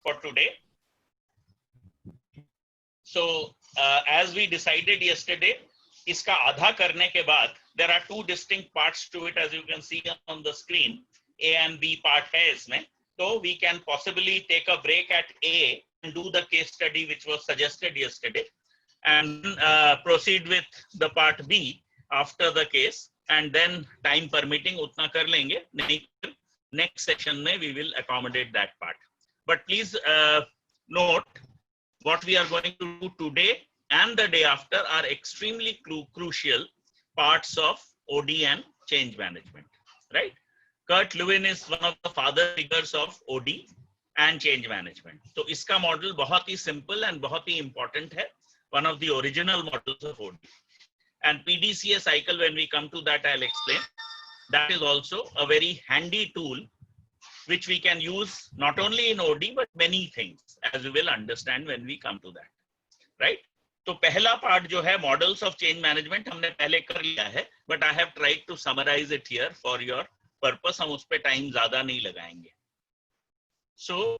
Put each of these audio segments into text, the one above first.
for today. So as we decided yesterday, iska adha karne ke baad, there are two distinct parts to it, as you can see on the screen. A and B part hai isme. So we can possibly take a break at A and do the case study which was suggested yesterday, and proceed with the part B after the case, and then time permitting utna kar lenge. Next session mein we will accommodate that part. But please note, what we are going to do today and the day after are extremely crucial parts of OD and change management, right? Kurt Lewin is one of the father figures of OD and change management. So iska model बहुत ही simple and बहुत ही important है, one of the original models of OD. And PDCA cycle, when we come to that, I'll explain. That is also a very handy tool which we can use not only in OD but many things, as we will understand when we come to that, right? तो पहला part जो है models of change management हमने पहले कर लिया है, but I have tried to summarize it here for your purpose. हम उस पे time ज़्यादा नहीं लगाएंगे. So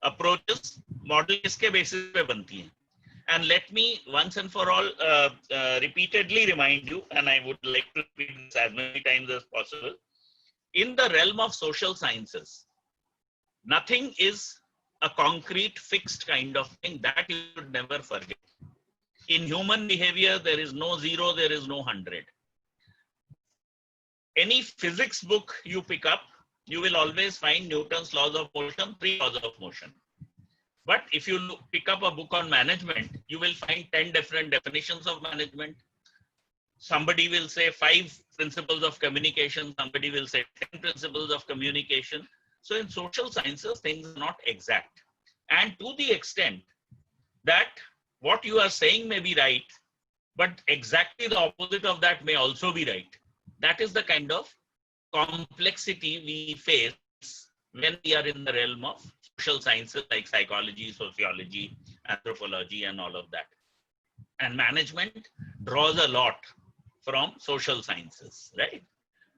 approaches, model इसके basis पे बनती हैं. And let me once and for all repeatedly remind you, and I would like to repeat this as many times as possible. In the realm of social sciences, nothing is a concrete fixed kind of thing. That you should never forget. In human behavior, there is no 0, there is no 100. Any physics book you pick up, you will always find Newton's laws of motion, 3 laws of motion. But if you pick up a book on management, you will find 10 different definitions of management. Somebody will say 5 principles of communication. Somebody will say 10 principles of communication. So in social sciences, things are not exact. And to the extent that what you are saying may be right, but exactly the opposite of that may also be right. That is the kind of complexity we face when we are in the realm of social sciences like psychology, sociology, anthropology, and all of that. And management draws a lot from social sciences, right?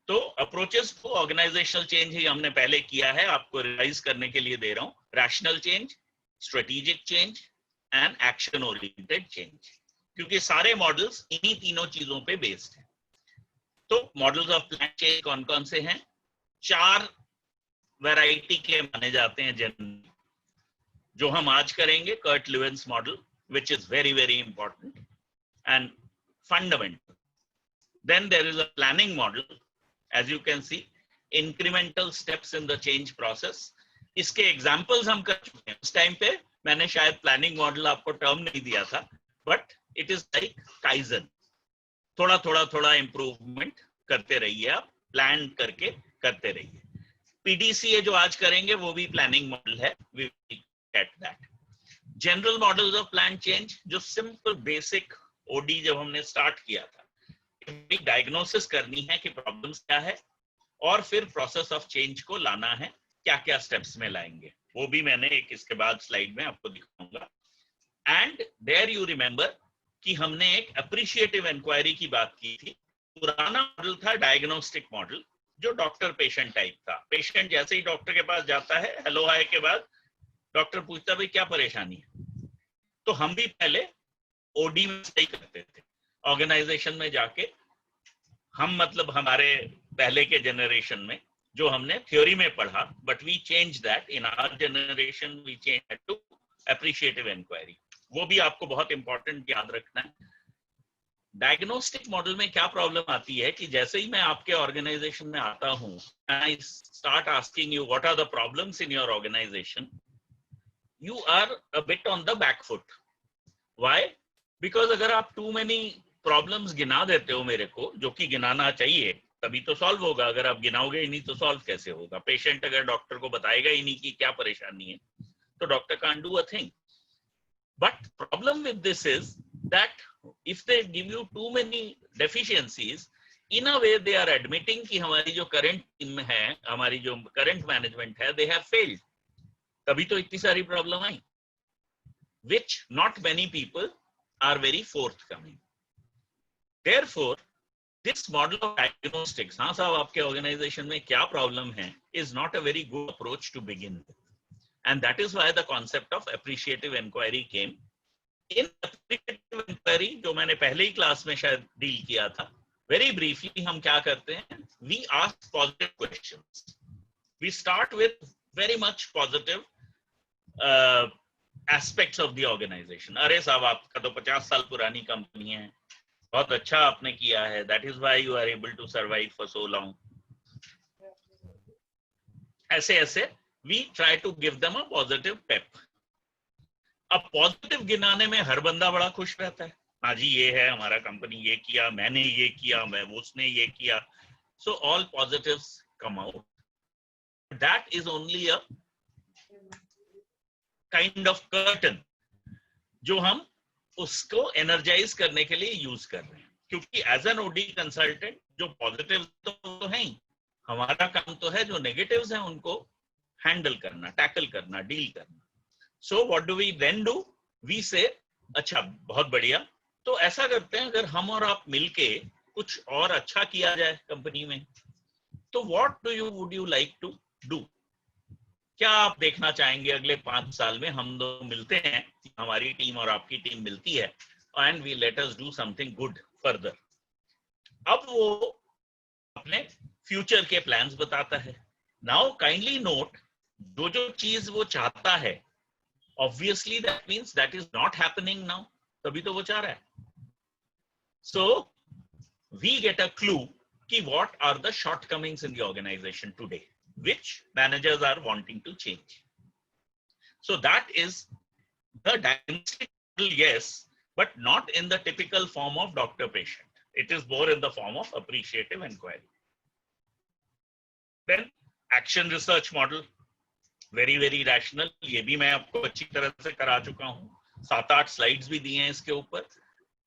तो approaches to organizational change ही हमने पहले किया है, आपको revise करने के लिए दे रहा हूँ. Rational change, strategic change, and action oriented change. क्योंकि सारे मॉडल्स इन्हीं तीनों चीजों पे बेस्ड हैं. तो मॉडल्स ऑफ प्लान चेंज कौन कौन से हैं? 4 वैरायटी के माने जाते हैं जनरली. जो हम आज करेंगे Kurt Lewin's model, which is very, very important and fundamental. Then there is a planning model. As you can see, incremental steps in the change process. इसके examples हम कर चुके हैं. उस टाइम पे मैंने शायद planning model आपको term नहीं दिया था, but it is like Kaizen. थोड़ा थोड़ा थोड़ा improvement करते रहिए आप, plan करके करते रहिए. PDCA जो आज करेंगे वो भी planning model है. We will get that. General models of plan change, जो simple basic OD जब हमने start किया था, डायग्नोसिस करनी है कि प्रॉब्लम्स क्या है और फिर प्रोसेस ऑफ चेंज को लाना है, क्या क्या स्टेप्स में लाएंगे, वो भी मैंने एक इसके बाद स्लाइड में आपको दिखाऊंगा. एंड देयर यू रिमेंबर कि हमने एक अप्रिशिएटिव इंक्वायरी की बात की थी. पुराना मॉडल था डायग्नोस्टिक मॉडल, जो डॉक्टर पेशेंट टाइप था. पेशेंट जैसे ही डॉक्टर के पास जाता है, हेलो हाय के बाद डॉक्टर पूछता भाई क्या परेशानी है. तो हम भी पहले ओडी में सही करते थे. ऑर्गेनाइजेशन में जाके हम, मतलब हमारे पहले के जनरेशन में जो हमने थ्योरी में पढ़ा, but we change that in our generation, we change to appreciative inquiry. वो भी आपको बहुत इंपॉर्टेंट याद रखना है. डायग्नोस्टिक मॉडल में क्या प्रॉब्लम आती है कि जैसे ही मैं आपके ऑर्गेनाइजेशन में आता हूं, I start asking you what are the problems in your organisation, you are a bit on the back foot. Why? Because अगर आप टू मेनी प्रॉब्लम्स गिना देते हो मेरे को, जो कि गिनाना चाहिए, तभी तो सॉल्व होगा. अगर आप गिनाओगे ही नहीं तो सॉल्व कैसे होगा? पेशेंट अगर डॉक्टर को बताएगा ही नहीं कि क्या परेशानी है, तो doctor can't do a thing. But problem with this is that if they give you too many deficiencies, in a way they are admitting कि हमारी जो करंट टीम है, हमारी जो करंट मैनेजमेंट है, दे हैव फेल्ड. तभी तो इतनी सारी problem I, which not many people are very forthcoming. Therefore, this model of diagnostics, हाँ साहब आपके ऑर्गेनाइजेशन में क्या प्रॉब्लम है, is not a very good approach to begin with. And that is why the concept of appreciative inquiry came. In appreciative inquiry, जो मैंने पहले ही class में शायद डील किया था, very briefly हम क्या करते हैं, we ask positive questions. We start with very much positive aspects of the organization. अरे साहब, आपका तो 50 साल पुरानी कंपनी है, बहुत अच्छा आपने किया है, that is why you are able to survive for so long. ऐसे ऐसे we try to give them a positive pep. अब पॉजिटिव गिनाने में हर बंदा बड़ा खुश रहता है, हाँ जी ये है, हमारा कंपनी ये किया, मैंने ये किया, मैं उसने ये किया. So all positives come out. That is only a kind of curtain जो हम उसको एनर्जाइज करने के लिए यूज कर रहे हैं. क्योंकि एज एन ओडी कंसल्टेंट जो पॉजिटिव तो है ही, हमारा काम तो है जो नेगेटिव्स हैं उनको हैंडल करना, टैकल करना, डील करना. So what do we then do? We say अच्छा बहुत बढ़िया, तो ऐसा करते हैं अगर हम और आप मिलके कुछ और अच्छा किया जाए कंपनी में, तो what do you would you like to do? क्या आप देखना चाहेंगे अगले 5 साल में हम दोनों मिलते हैं, हमारी टीम और आपकी टीम मिलती है, and we let us do something good further. अब वो अपने फ्यूचर के प्लान्स बताता है. नाउ काइंडली नोट, जो चीज वो चाहता है, obviously that means that is not happening now, तभी तो वो चाह रहा है. So we get a clue कि what are the shortcomings in the organization today which managers are wanting to change. So that is the diagnostic model, yes, but not in the typical form of doctor patient. It is more in the form of appreciative inquiry. Then action research model, very very rational. ये भी मैं आपको अच्छी तरह से करा चुका हूँ, 7-8 स्लाइड्स भी दिए हैं इसके ऊपर,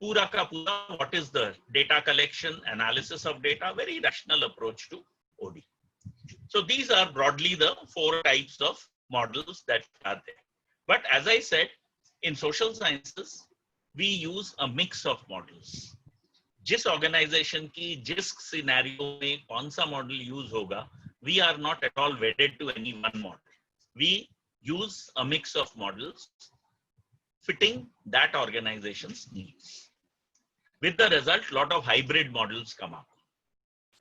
पूरा का पूरा what is the data collection, analysis of data, very rational approach to OD. So these are broadly the 4 types of models that are there. But as I said, in social sciences we use a mix of models. जिस organization की जिस scenario में कौन सा model use होगा, we are not at all wedded to any one model. We use a mix of models fitting that organization's needs. With the result, lot of hybrid models come up,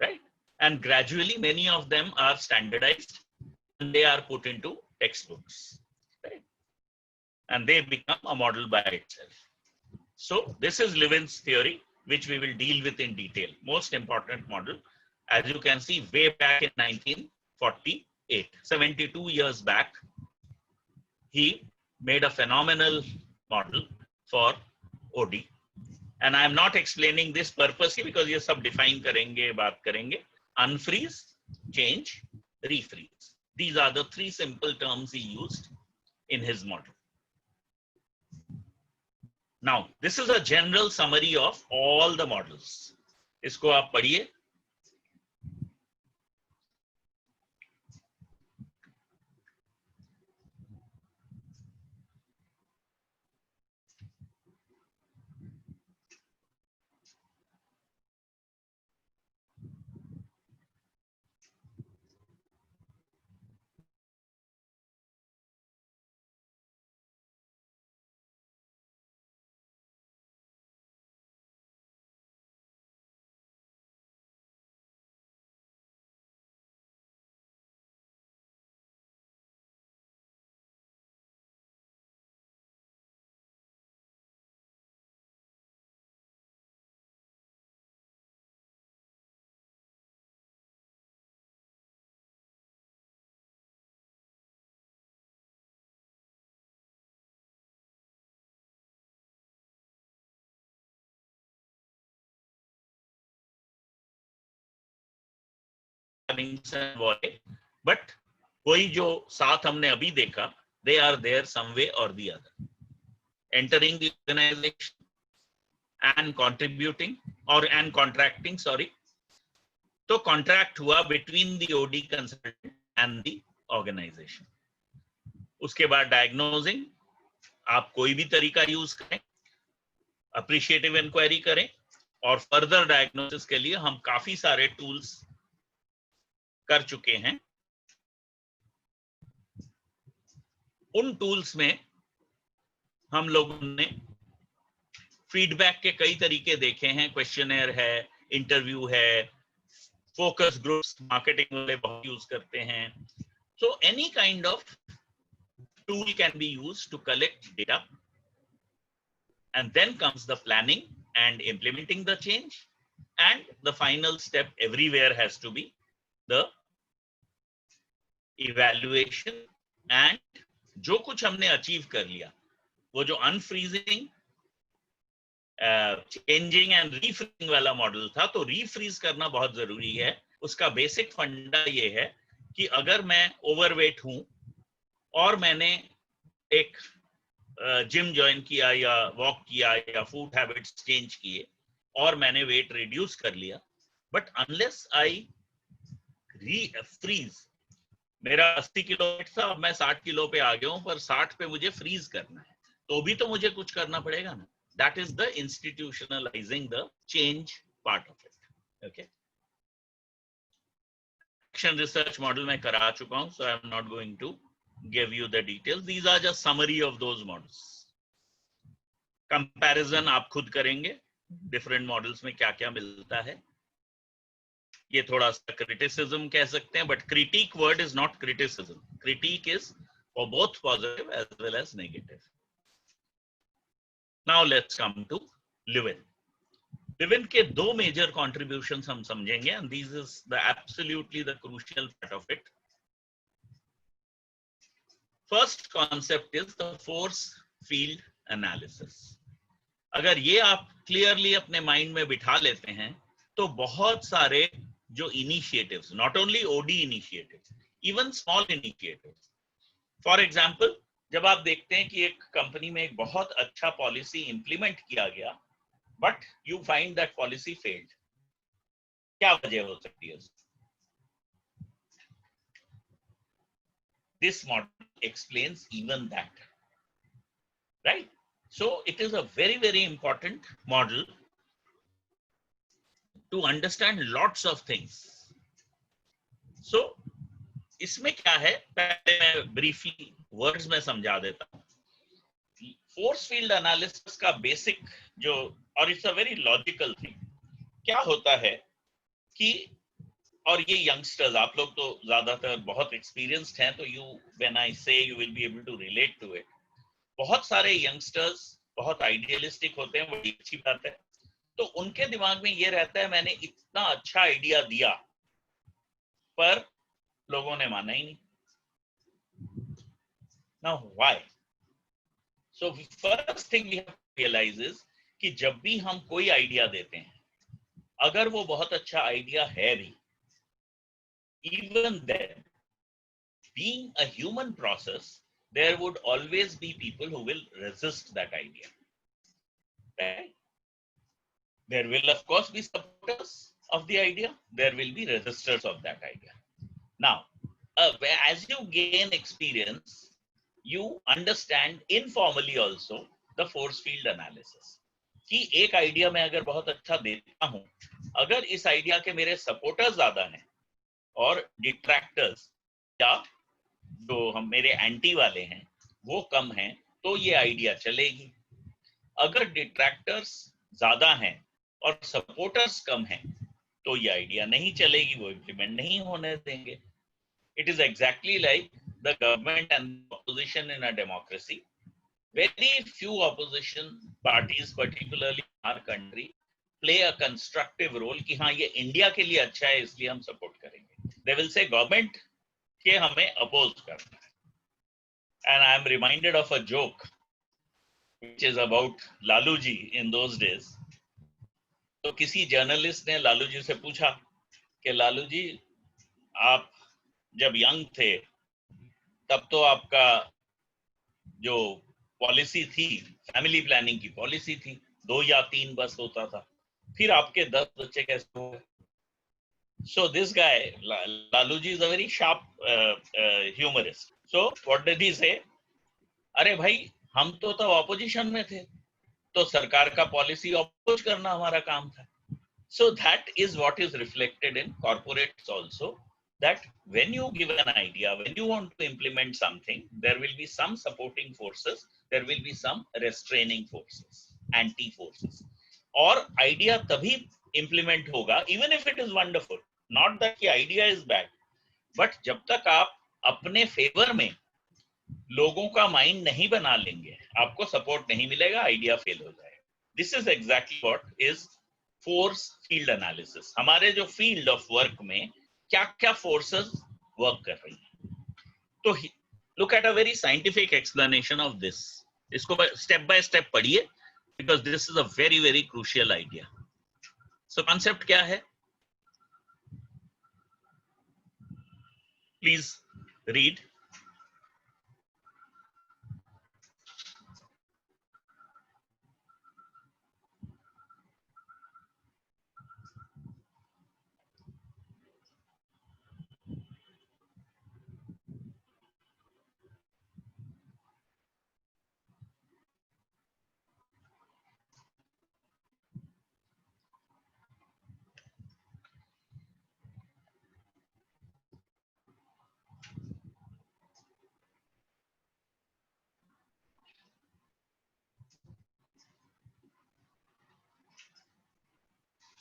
right? And gradually many of them are standardized and they are put into textbooks, right? And they become a model by itself. So this is Levin's theory, which we will deal with in detail. Most important model, as you can see, way back in 1948, 72 years back, he made a phenomenal model for OD. And I am not explaining this purposely because ये सब define करेंगे, बात करेंगे. Unfreeze, change, refreeze. These are the 3 simple terms he used in his model. Now, this is a general summary of all the models. इसको आप पढ़िए. But कोई जो साथ हमने अभी देखा, they are there some way or the other, entering the organization and contributing or and contracting, sorry. तो contract हुआ between the OD consultant and the organization. उसके बाद diagnosing, आप कोई भी तरीका यूज करें, appreciative inquiry करें, और further diagnosis के लिए हम काफी सारे tools कर चुके हैं. उन टूल्स में हम लोगों ने फीडबैक के कई तरीके देखे हैं। क्वेश्चनर है, इंटरव्यू है, फोकस ग्रुप्स मार्केटिंग वाले बहुत यूज करते हैं। So any kind of tool can be used to collect data, and then comes the planning and implementing the change, and the final step everywhere has to be the evaluation। and जो कुछ हमने achieve कर लिया, वो जो unfreezing, changing and रीफ्रीजिंग वाला model था, तो रीफ्रीज करना बहुत जरूरी है। उसका बेसिक फंडा ये है कि अगर मैं ओवरवेट हूं और मैंने एक जिम ज्वाइन किया या वॉक किया या फूड हैबिट्स चेंज किए और मैंने वेट रिड्यूस कर लिया, बट अनलेस आई फ्रीज, मेरा 80 किलो वेट था, अब मैं 60 किलो पे आ गया हूं, पर 60 पे मुझे फ्रीज करना है, तो भी तो मुझे कुछ करना पड़ेगा ना। That is the institutionalising the change part of it. Okay, action research model मैं करा चुका हूं, so I am not going to give you the details. These are just summary of those models. Comparison आप खुद करेंगे different models में क्या क्या मिलता है। ये थोड़ा सा criticism कह सकते हैं, but critique word is not criticism. Critique is for both positive as well as negative. Now let's come to Levin. Levin के दो major contributions हम समझेंगे, and this is the absolutely the crucial part of it. First concept is the force field analysis. अगर ये आप clearly अपने mind में बिठा लेते हैं, तो बहुत सारे जो initiatives, not only OD initiatives, even small initiatives, for example जब आप देखते हैं कि एक कंपनी में एक बहुत अच्छा पॉलिसी इंप्लीमेंट किया गया, but you find that policy failed, क्या वजह हो सकती है? This model explains even that, right? So it is a very, very important model to understand lots of things. So इसमें क्या है, पहले मैं briefly words में समझा देता हूँ। Force field analysis का basic जो, और it's a very logical thing, क्या होता है कि, और ये यंगस्टर्स, आप लोग तो ज्यादातर बहुत एक्सपीरियंस्ड हैं, तो when I say you will be able to relate to it. बहुत सारे यंगस्टर्स बहुत आइडियलिस्टिक होते हैं, बड़ी अच्छी बात है, तो उनके दिमाग में ये रहता है मैंने इतना अच्छा आइडिया दिया पर लोगों ने माना ही नहीं। Now why? So first thing we have to realise is कि जब भी हम कोई आइडिया देते हैं, अगर वो बहुत अच्छा आइडिया है भी, even then, being a human process, there would always be people who will resist that idea, right? There will of course be supporters of the idea, there will be resistors of that idea. Now as you gain experience, you understand informally also the force field analysis, कि एक idea मैं अगर बहुत अच्छा देता हूं, अगर इस आइडिया के मेरे सपोर्टर्स ज्यादा हैं और डिट्रैक्टर्स या जो हम मेरे एंटी वाले हैं वो कम हैं, तो ये आइडिया चलेगी। अगर डिट्रैक्टर्स ज्यादा हैं और सपोर्टर्स कम हैं, तो ये आइडिया नहीं चलेगी, वो इम्प्लीमेंट नहीं होने देंगे। It is exactly like the government and opposition in a democracy. Very few opposition parties, particularly in our country, play a constructive role कि हाँ ये इंडिया के लिए अच्छा है इसलिए हम सपोर्ट करेंगे। They will say गवर्नमेंट के हमें अपोज करना है। And I am reminded of a joke which is about Lalu ji in those days. तो किसी जर्नलिस्ट ने लालू जी से पूछा कि लालू जी, आप जब यंग थे तब तो आपका जो पॉलिसी थी, फैमिली प्लानिंग की पॉलिसी थी, 2 या 3 बस होता था, फिर आपके 10 बच्चे कैसे हुए? So this guy, Laluji, is a very sharp humorist. So what did he say? अरे भाई, हम तो तब ऑपोजिशन में थे, तो सरकार का पॉलिसी अपोज करना हमारा काम था। So that is what is reflected in corporates also. that when you give an idea, when you want to implement something, there will be some supporting forces, there will be some restraining forces, anti forces. और idea तभी implement होगा, even if it is wonderful. Not that the idea is bad, but जब तक आप अपने favor में लोगों का माइंड नहीं बना लेंगे, आपको सपोर्ट नहीं मिलेगा, आइडिया फेल हो जाएगा. This is exactly what is force field analysis. हमारे जो फील्ड ऑफ वर्क में क्या क्या फोर्सेस वर्क कर रही हैं. तो look at a very scientific explanation of this. इसको स्टेप बाय स्टेप पढ़िए, because this is a very very crucial idea. So concept क्या है, please read.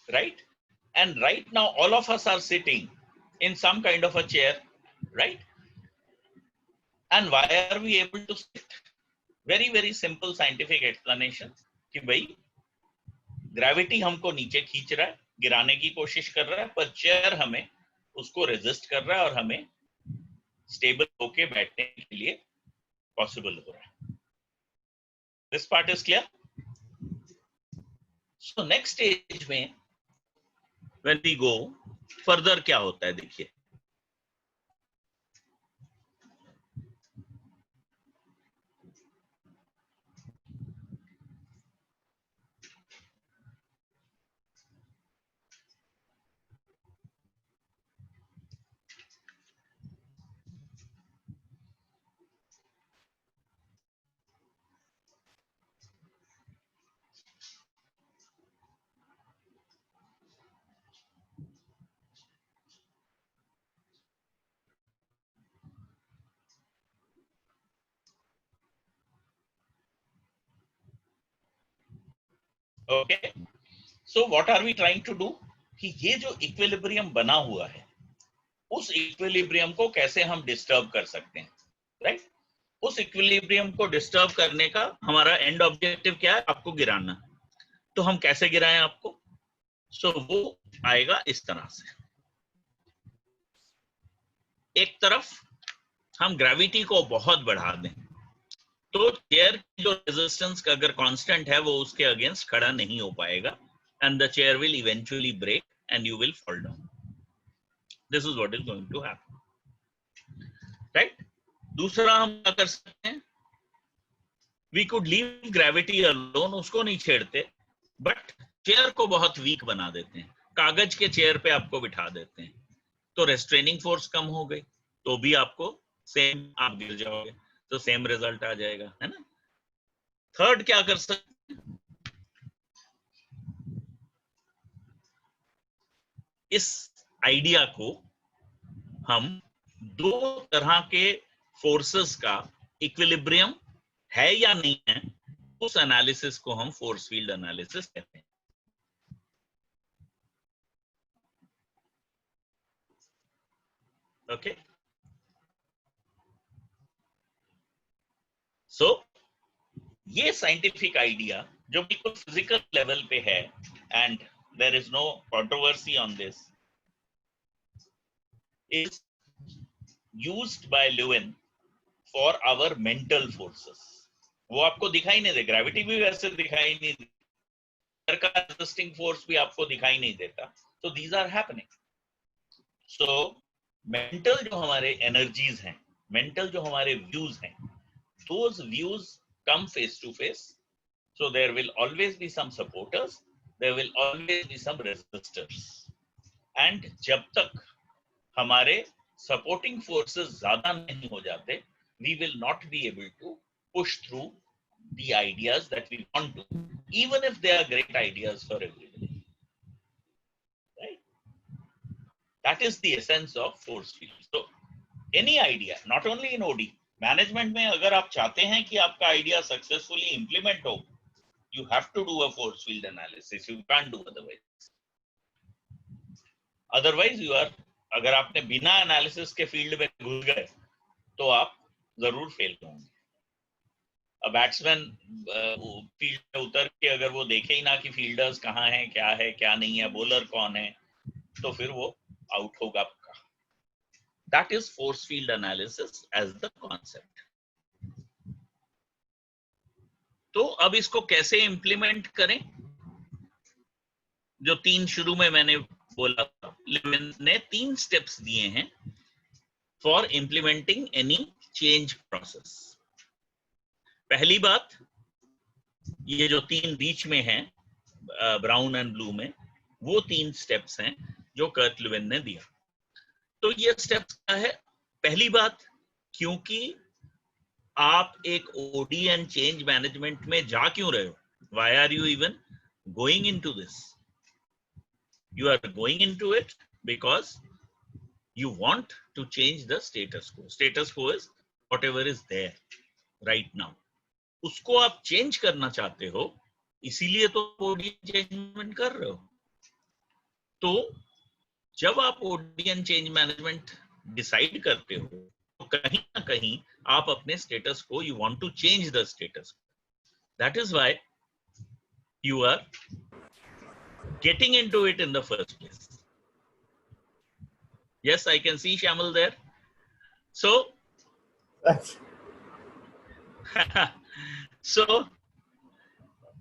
Right? And right now, all of us are sitting in some kind of a chair, right? And why are we able to sit? Very, very simple scientific explanation कि भाई gravity हमको नीचे खींच रहा है, गिराने की कोशिश कर रहा है, पर चेयर हमें उसको रेजिस्ट कर रहा है और हमें स्टेबल होके बैठने के लिए पॉसिबल हो रहा है. This part is clear. So next stage में when we go further क्या होता है, देखिए. Okay, so what are we trying to do कि ये जो इक्विलिब्रियम बना हुआ है, उस इक्विलिब्रियम को कैसे हम डिस्टर्ब कर सकते हैं, राइट? उस इक्विलिब्रियम को डिस्टर्ब करने का हमारा एंड ऑब्जेक्टिव क्या है, आपको गिराना. तो हम कैसे गिराएं आपको? सो वो आएगा इस तरह से. एक तरफ हम ग्रेविटी को बहुत बढ़ा दें तो चेयर की जो रेजिस्टेंस का अगर कांस्टेंट है वो उसके अगेंस्ट खड़ा नहीं हो पाएगा, and the chair will eventually break and you will fall down. This is what is going to happen, right? दूसरा हम क्या कर सकते हैं, we could leave gravity alone, उसको नहीं छेड़ते, बट चेयर को बहुत वीक बना देते हैं, कागज के चेयर पे आपको बिठा देते हैं, तो रेस्ट्रेनिंग फोर्स कम हो गई, तो भी आपको सेम, आप गिर जाओगे, तो सेम रिजल्ट आ जाएगा, है ना? थर्ड क्या कर सकते हैं, इस आइडिया को हम दो तरह के फोर्सेस का इक्विलिब्रियम है या नहीं है, उस एनालिसिस को हम फोर्स फील्ड एनालिसिस कहते हैं. ओके, सो ये साइंटिफिक आइडिया जो बिल्कुल फिजिकल लेवल पे है, and there is no controversy on this, is used by Lewin for our mental forces. वो आपको दिखाई नहीं दे, ग्रेविटी भी वैसे दिखाई नहीं देता, का रेजिस्टिंग फोर्स भी आपको दिखाई नहीं देता, तो these are happening. So mental जो हमारे एनर्जीज हैं, मेंटल जो हमारे व्यूज हैं, those views come face to face. So there will always be some supporters, there will always be some resistors. And जब तक हमारे supporting forces ज़्यादा नहीं हो जाते, we will not be able to push through the ideas that we want to, even if they are great ideas for everybody. Right? That is the essence of force field. So any idea, not only in OD, management में अगर आप चाहते हैं कि आपका idea successfully implement हो, you have to do a force field analysis. You can't do otherwise. Otherwise you are, अगर आपने बिना एनालिसिस के फील्ड में घुस गए तो आप जरूर फेल होंगे. बैट्समैन फील्ड में उतर के अगर वो देखे ही ना कि फील्डर्स कहाँ हैं, क्या नहीं है, बॉलर कौन है, तो फिर वो आउट होगा आपका. That is force field analysis as the concept. तो अब इसको कैसे इंप्लीमेंट करें? जो 3 शुरू में मैंने बोला था, लिविन ने 3 स्टेप्स दिए हैं for implementing any change process. पहली बात, ये जो 3 बीच में हैं, ब्राउन एंड ब्लू में, वो 3 स्टेप्स हैं जो कर्ट लिविन ने दिया. तो ये स्टेप्स क्या है? पहली बात, क्योंकि आप एक ओडी एंड चेंज मैनेजमेंट में जा क्यों रहे हो? Why are you even going into this? You are going into it because you want to change the status quo. Status quo is whatever is there right now. उसको आप change करना चाहते हो, इसीलिए तो ओडी चेंज कर रहे हो. तो जब आप OD and change management decide करते हो, तो कहीं ना कहीं आप अपने स्टेटस को, you want to change the status quo. That is why you are getting into it in the first place. Yes, I can see Shamal there. So, so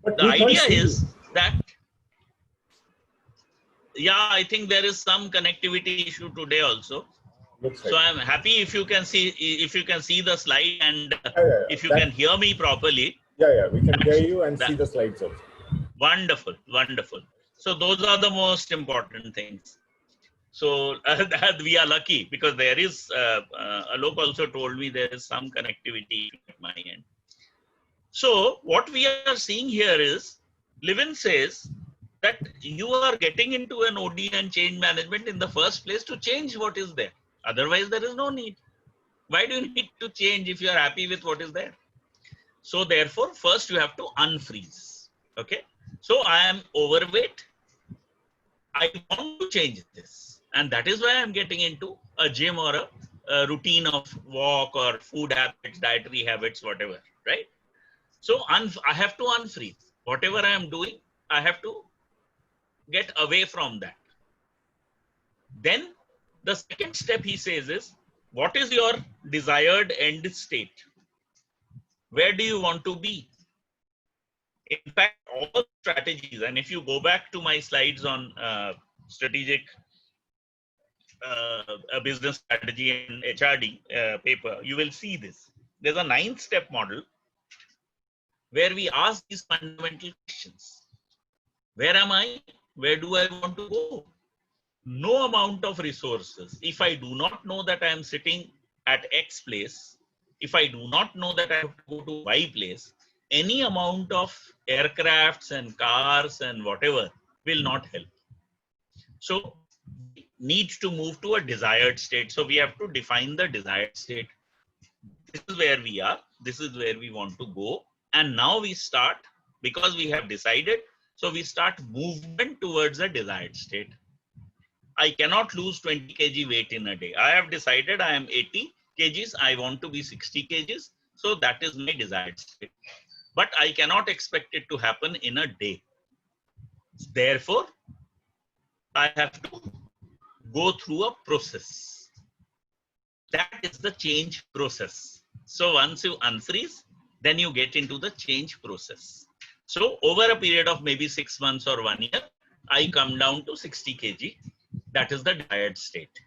the idea is that, yeah, I think there is some connectivity issue today also. Looks So like. I am happy if you can see the slide and if you that- can hear me properly. Yeah, we can hear you and see the slides also. Wonderful, wonderful. So those are the most important things. So that we are lucky, because there is, Alok also told me there is some connectivity at my end. So what we are seeing here is, Levin says that you are getting into an OD and change management in the first place to change what is there. Otherwise there is no need. Why do you need to change if you are happy with what is there? So therefore, first you have to unfreeze. Okay. So I am overweight. I want to change this. And that is why I'm getting into a gym or a routine of walk or food habits, dietary habits, whatever, right? So I have to unfreeze. Whatever I am doing, I have to get away from that. Then the second step he says is, what is your desired end state? Where do you want to be? In fact, all strategies, and if you go back to my slides on strategic business strategy and HRD paper, you will see this. There's a 9-step model where we ask these fundamental questions. Where am I? Where do I want to go? No amount of resources. If I do not know that I am sitting at X place, if I do not know that I have to go to Y place, any amount of aircrafts and cars and whatever will not help. So we need to move to a desired state. So we have to define the desired state. This is where we are. This is where we want to go. And now we start, because we have decided, so we start movement towards a desired state. I cannot lose 20 kg weight in a day. I have decided I am 80 kgs. I want to be 60 kgs. So that is my desired state. But I cannot expect it to happen in a day. Therefore, I have to go through a process. That is the change process. So once you unfreeze, then you get into the change process. So over a period of maybe 6 months or 1 year, I come down to 60 kg. That is the desired state.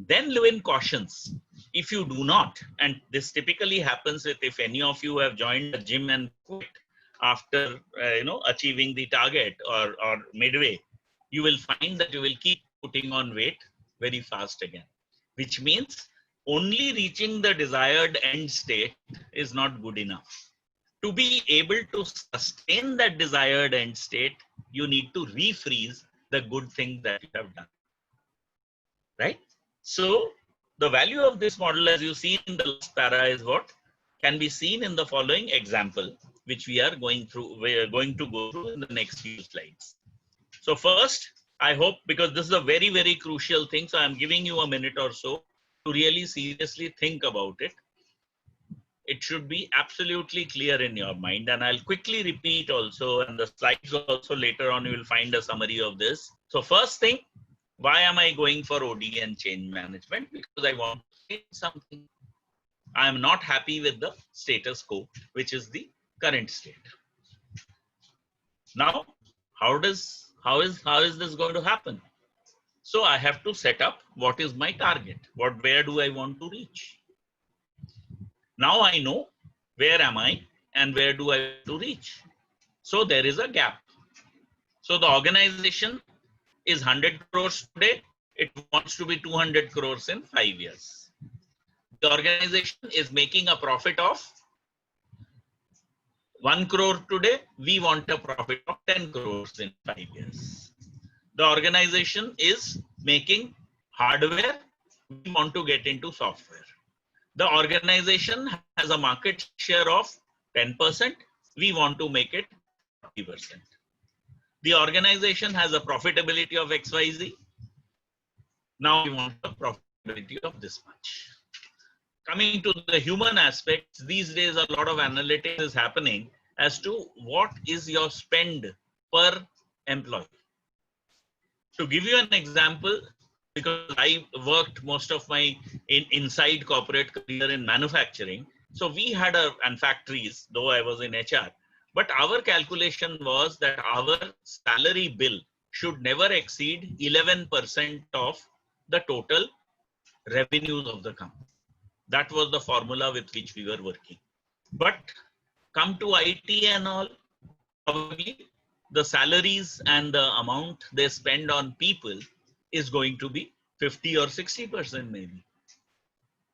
Then Levin cautions, if you do not, and this typically happens with, if any of you have joined a gym and quit after achieving the target or midway, you will find that you will keep putting on weight very fast again, which means only reaching the desired end state is not good enough. To be able to sustain that desired end state, you need to refreeze the good things that you have done. right? So the value of this model, as you see in the last para, is what can be seen in the following example, which we are going to go through in the next few slides. So first, I hope, because this is a very, very crucial thing, so I'm giving you a minute or so to really seriously think about it. It should be absolutely clear in your mind, and I'll quickly repeat also, and the slides also later on you will find a summary of this. So first thing, why am I going for OD and change management? Because I want to change something. I am not happy with the status quo, which is the current state. Now, how is this going to happen? So I have to set up what is my target. Where do I want to reach? Now I know where am I and where do I want to reach. So there is a gap. So the organization is 100 crores today. It wants to be 200 crores in 5 years. The organization is making a profit of 1 crore today. We want a profit of 10 crores in 5 years. The organization is making hardware. We want to get into software. The organization has a market share of 10%. We want to make it 40%. The organization has a profitability of XYZ. Now we want the profitability of this much. Coming to the human aspects, these days a lot of analytics is happening as to what is your spend per employee. To give you an example, because I worked most of my inside corporate career in manufacturing, so we had and factories, though I was in HR, but our calculation was that our salary bill should never exceed 11% of the total revenues of the company. That was the formula with which we were working. But come to IT and all, probably the salaries and the amount they spend on people is going to be 50 or 60% maybe.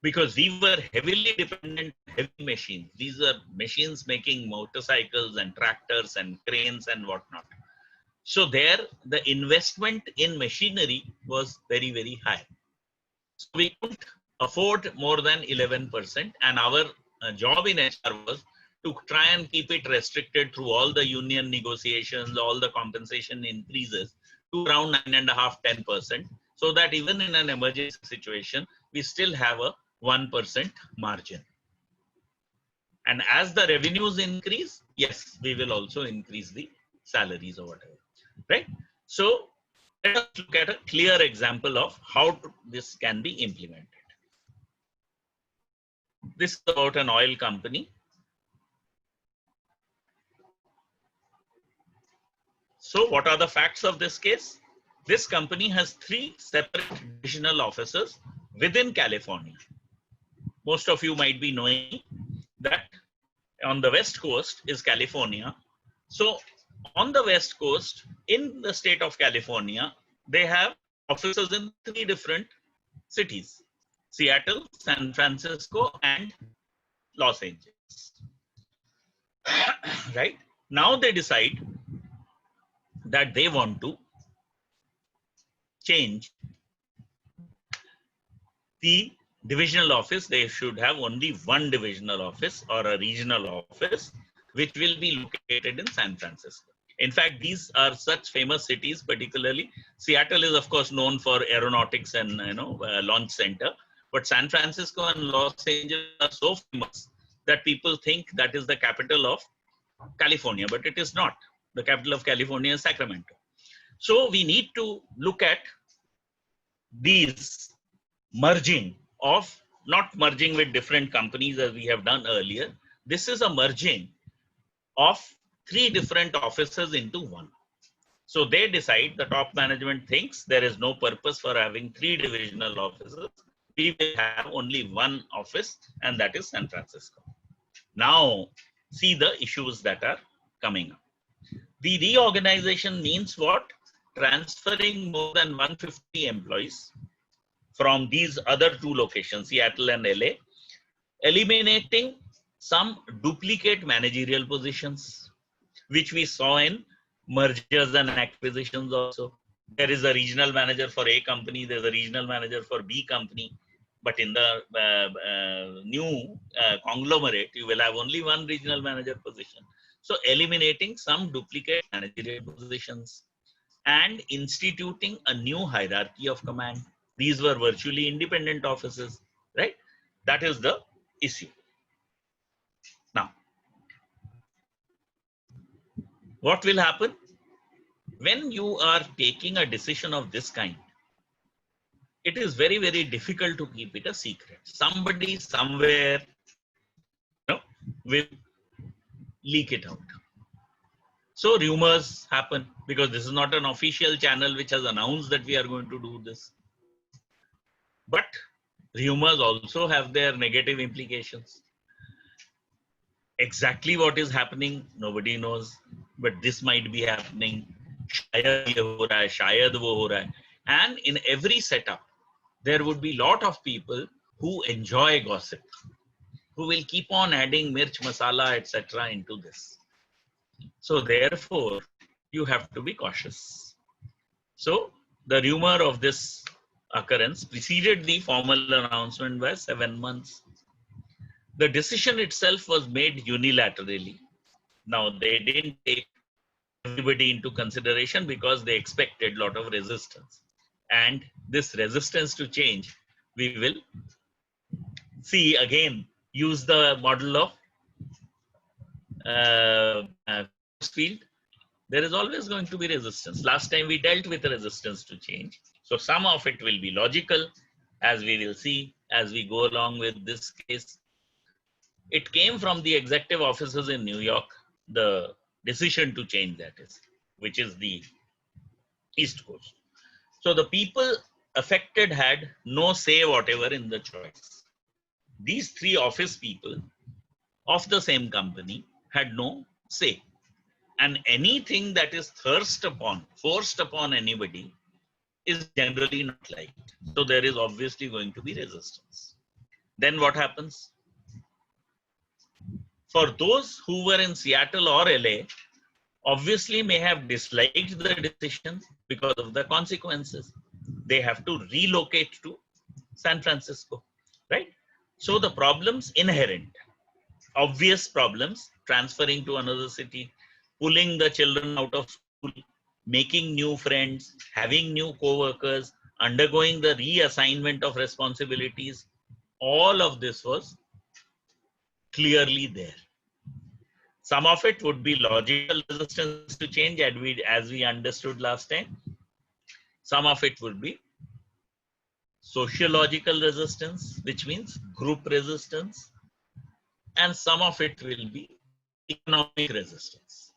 Because we were heavily dependent on heavy machines. These are machines making motorcycles and tractors and cranes and whatnot. So there, the investment in machinery was very, very high. So we couldn't afford more than 11%, and our job in HR was to try and keep it restricted through all the union negotiations, all the compensation increases to around 9.5–10%, so that even in an emergency situation, we still have a 1% margin. And as the revenues increase, yes, we will also increase the salaries or whatever, right? So let us look at a clear example of how this can be implemented. This is about an oil company. So what are the facts of this case? This company has 3 separate divisional offices within California. Most of you might be knowing that on the West Coast is California. So on the West Coast, in the state of California, they have offices in 3 different cities: Seattle, San Francisco, and Los Angeles. Right? Now they decide that they want to change the divisional office. They should have only 1 divisional office or a regional office, which will be located in San Francisco. In fact, these are such famous cities, particularly Seattle is of course known for aeronautics and launch center, but San Francisco and Los Angeles are so famous that people think that is the capital of California, but it is not. The capital of California is Sacramento. So we need to look at these merging of, not merging with different companies as we have done earlier. This is a merging of 3 different offices into 1. So they decide, the top management thinks there is no purpose for having 3 divisional offices. We will have only 1 office, and that is San Francisco. Now, see the issues that are coming up. The reorganization means what? Transferring more than 150 employees from these other 2 locations, Seattle and LA, eliminating some duplicate managerial positions, which we saw in mergers and acquisitions also. There is a regional manager for A company, there's a regional manager for B company. But in the new conglomerate, you will have only one regional manager position. So eliminating some duplicate managerial positions and instituting a new hierarchy of command. These were virtually independent offices, right? That is the issue. Now, what will happen? When you are taking a decision of this kind, it is very, very difficult to keep it a secret. Somebody somewhere, will leak it out. So rumors happen because this is not an official channel which has announced that we are going to do this. But rumors also have their negative implications. Exactly what is happening, nobody knows, but this might be happening. Shayad ye ho raha hai, shayad wo ho raha hai. And in every setup, there would be a lot of people who enjoy gossip, who will keep on adding mirch, masala, etc. into this. So therefore, you have to be cautious. So the rumor of this occurrence preceded the formal announcement by 7 months. The decision itself was made unilaterally. Now they didn't take everybody into consideration because they expected a lot of resistance. And this resistance to change, we will see again, use the model of field. There is always going to be resistance. Last time we dealt with resistance to change. So some of it will be logical, as we will see as we go along with this case. It came from the executive offices in New York, the decision to change, that is, which is the East Coast. So the people affected had no say whatever in the choice. These three office people of the same company had no say. And anything that is forced upon anybody is generally not liked. So there is obviously going to be resistance. Then what happens? For those who were in Seattle or LA, obviously may have disliked the decision because of the consequences. They have to relocate to San Francisco, right? So the problems inherent, obvious problems, transferring to another city, pulling the children out of school, making new friends, having new co-workers, undergoing the reassignment of responsibilities, all of this was clearly there. Some of it would be logical resistance to change, as we understood last time. Some of it would be sociological resistance, which means group resistance, and some of it will be economic resistance,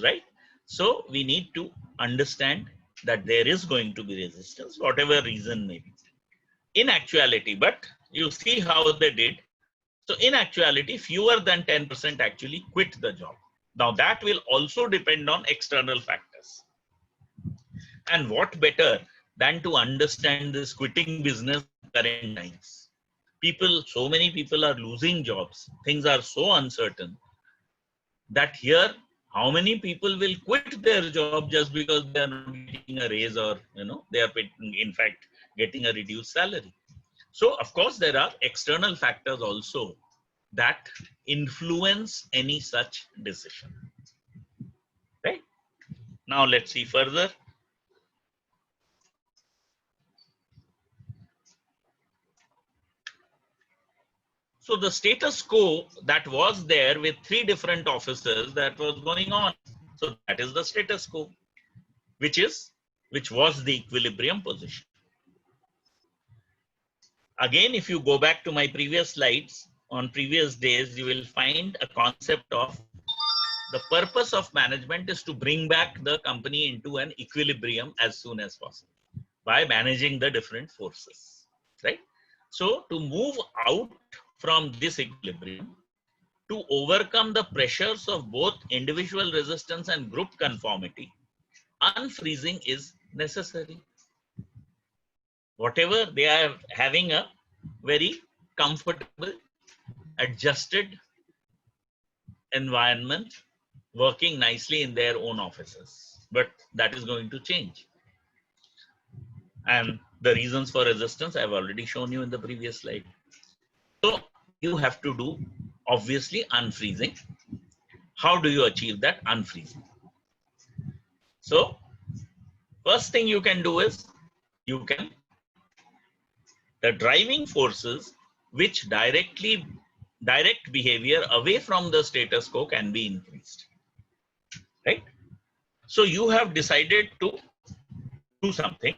right? So we need to understand that there is going to be resistance, whatever reason may be. In actuality, but you see how they did. So in actuality, fewer than 10% actually quit the job. Now that will also depend on external factors. And what better than to understand this quitting business in current times? So many people are losing jobs. Things are so uncertain that here, how many people will quit their job just because they are not getting a raise, or they are in fact getting a reduced salary? So of course there are external factors also that influence any such decision, right? Now let's see further. So the status quo that was there with three different officers, that was going on. So that is the status quo, which was the equilibrium position. Again, if you go back to my previous slides on previous days, you will find a concept of the purpose of management is to bring back the company into an equilibrium as soon as possible by managing the different forces, right? So to move out from this equilibrium, to overcome the pressures of both individual resistance and group conformity, unfreezing is necessary. Whatever, they are having a very comfortable, adjusted environment, working nicely in their own offices, but that is going to change. And the reasons for resistance I've already shown you in the previous slide. So you have to do, obviously, unfreezing. How do you achieve that unfreezing? So first thing you can do is, the driving forces which direct behavior away from the status quo can be increased, right? So you have decided to do something.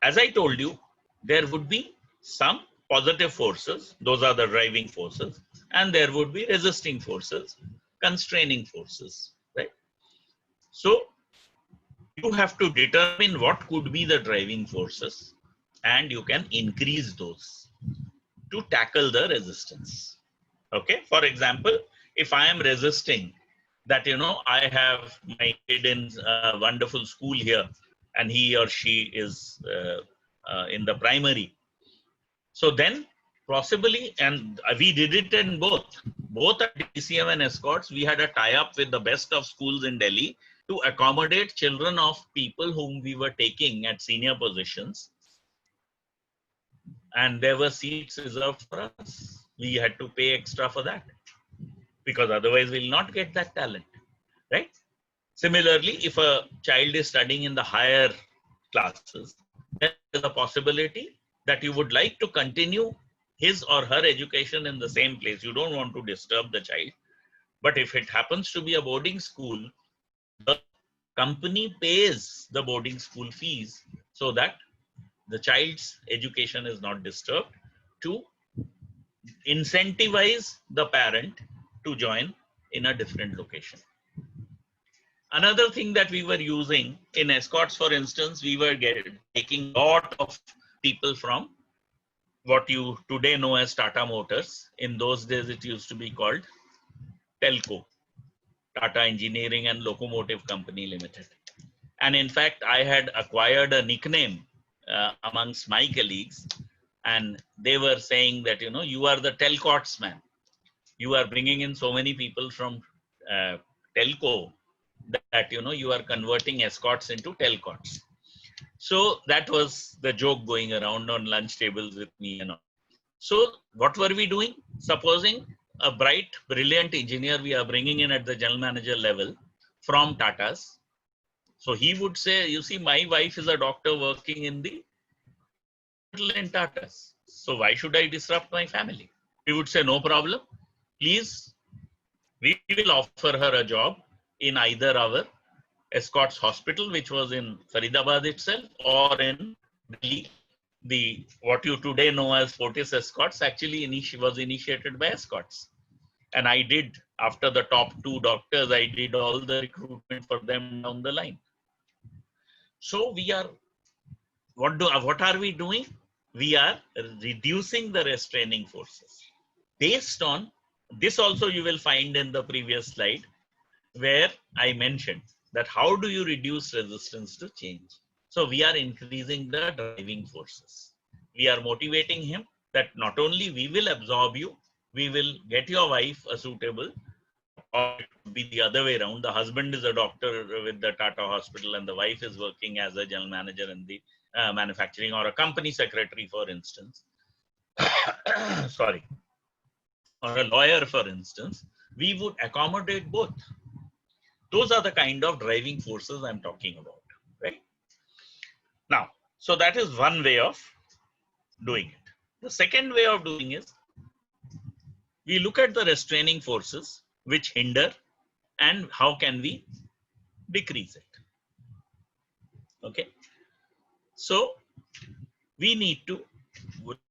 As I told you, there would be some positive forces, those are the driving forces, and there would be resisting forces, constraining forces, right? So you have to determine what could be the driving forces, and you can increase those to tackle the resistance. Okay, for example, if I am resisting that, I have my kid in a wonderful school here and he or she is in the primary, so then possibly, and we did it in both at DCM and Escorts, we had a tie-up with the best of schools in Delhi to accommodate children of people whom we were taking at senior positions, and there were seats reserved for us. We had to pay extra for that, because otherwise we'll not get that talent, right? Similarly, if a child is studying in the higher classes, there is a possibility that you would like to continue his or her education in the same place. You don't want to disturb the child. But if it happens to be a boarding school, the company pays the boarding school fees so that the child's education is not disturbed, to incentivize the parent to join in a different location. Another thing that we were using in Escorts, for instance, we were taking a lot of people from what you today know as Tata Motors. In those days, it used to be called Telco, Tata Engineering and Locomotive Company Limited. And in fact, I had acquired a nickname amongst my colleagues, and they were saying that, you are the Telcots man. You are bringing in so many people from Telco that, you are converting Escorts into Telcots. So that was the joke going around on lunch tables with me and all. So what were we doing? Supposing a bright, brilliant engineer we are bringing in at the general manager level from Tata's. So he would say, you see, my wife is a doctor working in the hospital in Tata's. So why should I disrupt my family? We would say, no problem. Please, we will offer her a job in either our Escorts Hospital, which was in Faridabad itself, or in Delhi. The what you today know as Fortis Escorts actually was initiated by Escorts. And I did, after the top 2 doctors, I did all the recruitment for them down the line. So we are, what are we doing? We are reducing the restraining forces. Based on this also you will find in the previous slide, where I mentioned that how do you reduce resistance to change? So we are increasing the driving forces. We are motivating him that not only we will absorb you, we will get your wife a suitable, or it could be the other way around. The husband is a doctor with the Tata Hospital and the wife is working as a general manager in the manufacturing, or a company secretary, for instance. Sorry. Or a lawyer, for instance. We would accommodate both. Those are the kind of driving forces I'm talking about, right? Now, so that is one way of doing it. The second way of doing is, we look at the restraining forces which hinder and how can we decrease it. Okay. So we need to,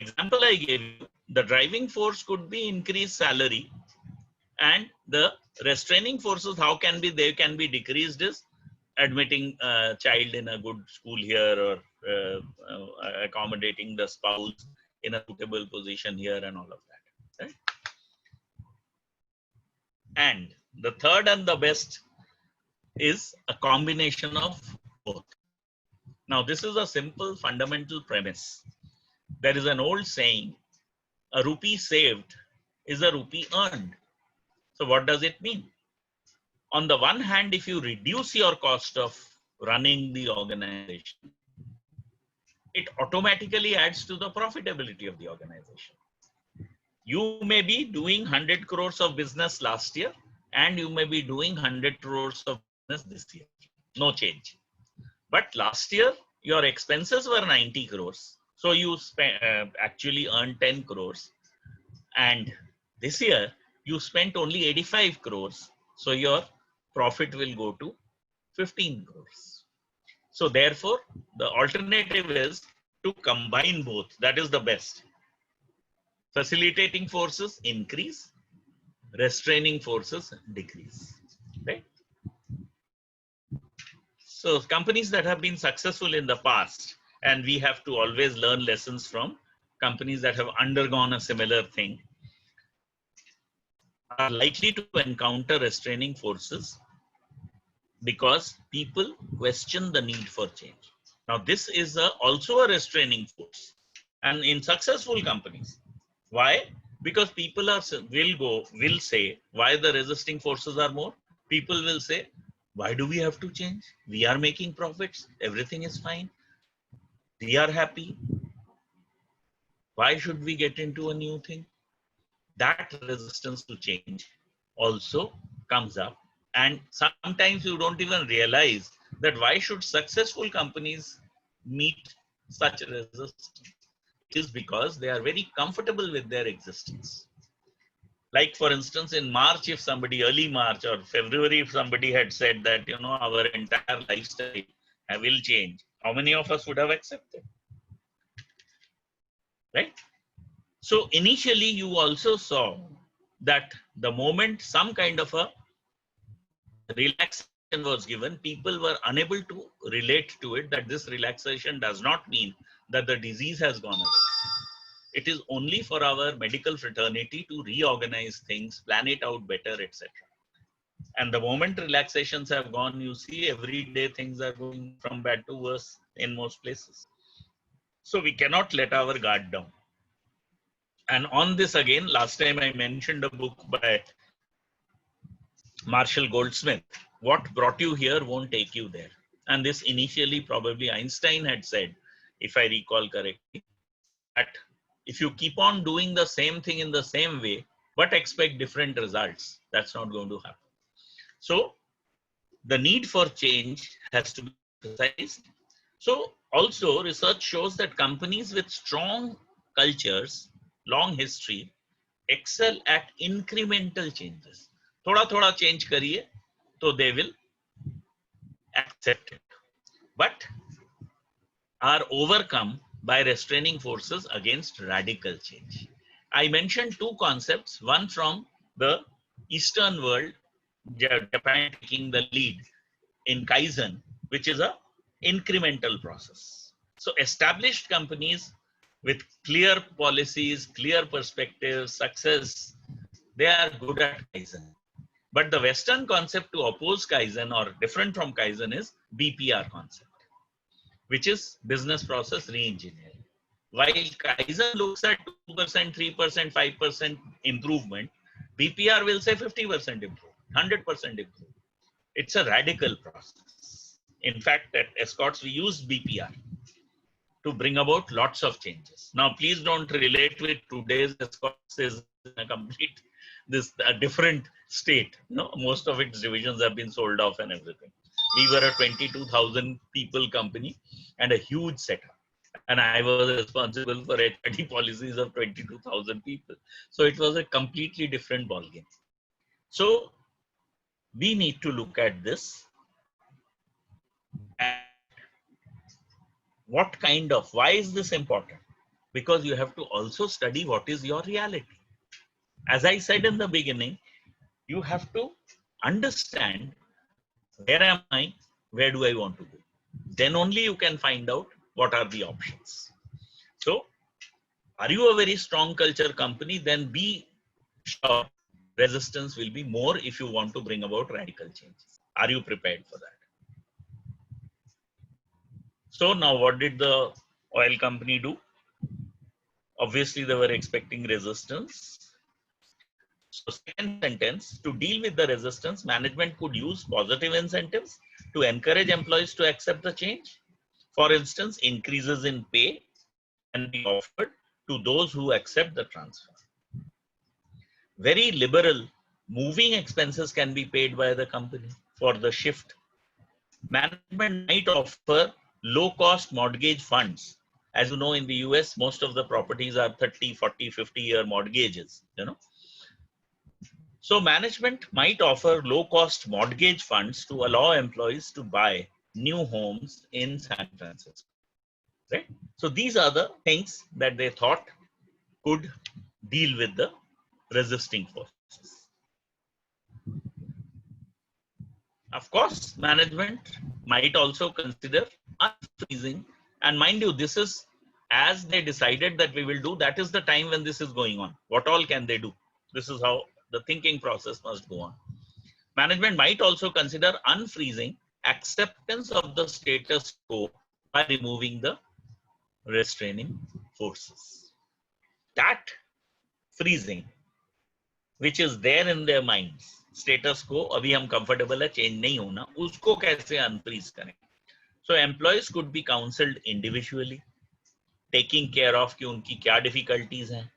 example I gave you, the driving force could be increased salary, and the restraining forces, how can be, they can be decreased, is admitting a child in a good school here, or accommodating the spouse in a suitable position here, and all of that, right? And the third and the best is a combination of both. Now, this is a simple fundamental premise. There is an old saying, a rupee saved is a rupee earned. So what does it mean? On the one hand, if you reduce your cost of running the organization, it automatically adds to the profitability of the organization. You may be doing 100 crores of business last year, and you may be doing 100 crores of business this year. No change. But last year, your expenses were 90 crores. So you actually earned 10 crores. And this year, you spent only 85 crores. So your profit will go to 15 crores. So therefore, the alternative is to combine both. That is the best. Facilitating forces increase, restraining forces decrease. Right? So companies that have been successful in the past, and we have to always learn lessons from companies that have undergone a similar thing, are likely to encounter restraining forces because people question the need for change. Now, this is also a restraining force, and in successful companies. Why? Because people will say why the resisting forces are more. People will say, why do we have to change? We are making profits. Everything is fine. We are happy. Why should we get into a new thing? That resistance to change also comes up. And sometimes you don't even realize that why should successful companies meet such resistance? It is because they are very comfortable with their existence. Like for instance, in March, if somebody, early March or February, if somebody had said that, our entire lifestyle will change, how many of us would have accepted? Right? So initially, you also saw that the moment some kind of a relaxation was given, people were unable to relate to it, that this relaxation does not mean that the disease has gone away. It is only for our medical fraternity to reorganize things, plan it out better, etc. And the moment relaxations have gone, you see every day things are going from bad to worse in most places. So we cannot let our guard down. And on this again, last time I mentioned a book by Marshall Goldsmith, what brought you here won't take you there. And this initially probably Einstein had said, if I recall correctly, that if you keep on doing the same thing in the same way, but expect different results, that's not going to happen. So the need for change has to be emphasized. So also research shows that companies with strong cultures, long history, excel at incremental changes. Thoda change kariye, so they will accept it, but are overcome by restraining forces against radical change. I mentioned two concepts, one from the Eastern world, Japan taking the lead in Kaizen, which is a incremental process. So established companies with clear policies, clear perspectives, success, they are good at Kaizen. But the Western concept to oppose Kaizen or different from Kaizen is BPR concept, which is business process re-engineering. While Kaizen looks at 2%, 3%, 5% improvement, BPR will say 50% improve, 100% improve. It's a radical process. In fact, at Escorts, we use BPR to bring about lots of changes. Now, please don't relate with today's Escorts is a complete, a different state. Most of its divisions have been sold off and everything. We were a 22,000 people company and a huge setup. And I was responsible for HRD policies of 22,000 people. So it was a completely different ballgame. So we need to look at this. And why is this important? Because you have to also study what is your reality. As I said in the beginning, you have to understand, where am I? Where do I want to go? Then only you can find out what are the options. So, are you a very strong culture company? Then be sure resistance will be more if you want to bring about radical changes. Are you prepared for that? So now what did the oil company do? Obviously, they were expecting resistance. So second sentence, to deal with the resistance, management could use positive incentives to encourage employees to accept the change. For instance, increases in pay can be offered to those who accept the transfer. Very liberal moving expenses can be paid by the company for the shift. Management might offer low-cost mortgage funds. As you know, in the US, most of the properties are 30, 40, 50-year mortgages, you know. So management might offer low-cost mortgage funds to allow employees to buy new homes in San Francisco, right? So these are the things that they thought could deal with the resisting forces. Of course, management might also consider unfreezing. And mind you, this is as they decided that we will do, that is the time when this is going on. What all can they do? This is how the thinking process must go on. Management might also consider unfreezing acceptance of the status quo by removing the restraining forces. That freezing, which is there in their minds, status quo, अभी हम comfortable है, change नहीं होना, उसको कैसे unfreeze करें? So employees could be counseled individually, taking care of कि उनकी क्या difficulties हैं.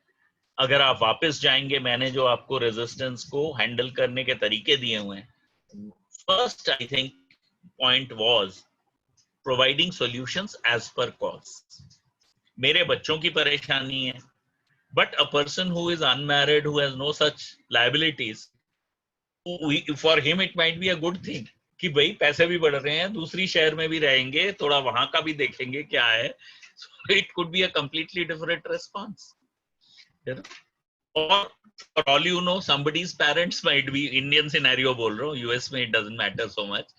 अगर आप वापस जाएंगे, मैंने जो आपको resistance को handle करने के तरीके दिए हुए हैं. First, I think point was providing solutions as per cause. मेरे बच्चों की परेशानी है, but a person who is unmarried, who has no such liabilities, for him it might be a good thing कि भाई पैसे भी बढ़ रहे हैं, दूसरी शहर में भी रहेंगे, थोड़ा वहां का भी देखेंगे क्या है. So it could be a completely different response. You know? Or for all you know, somebody's parents might be Indian scenario बोल रहा हूँ, US में it doesn't matter so much.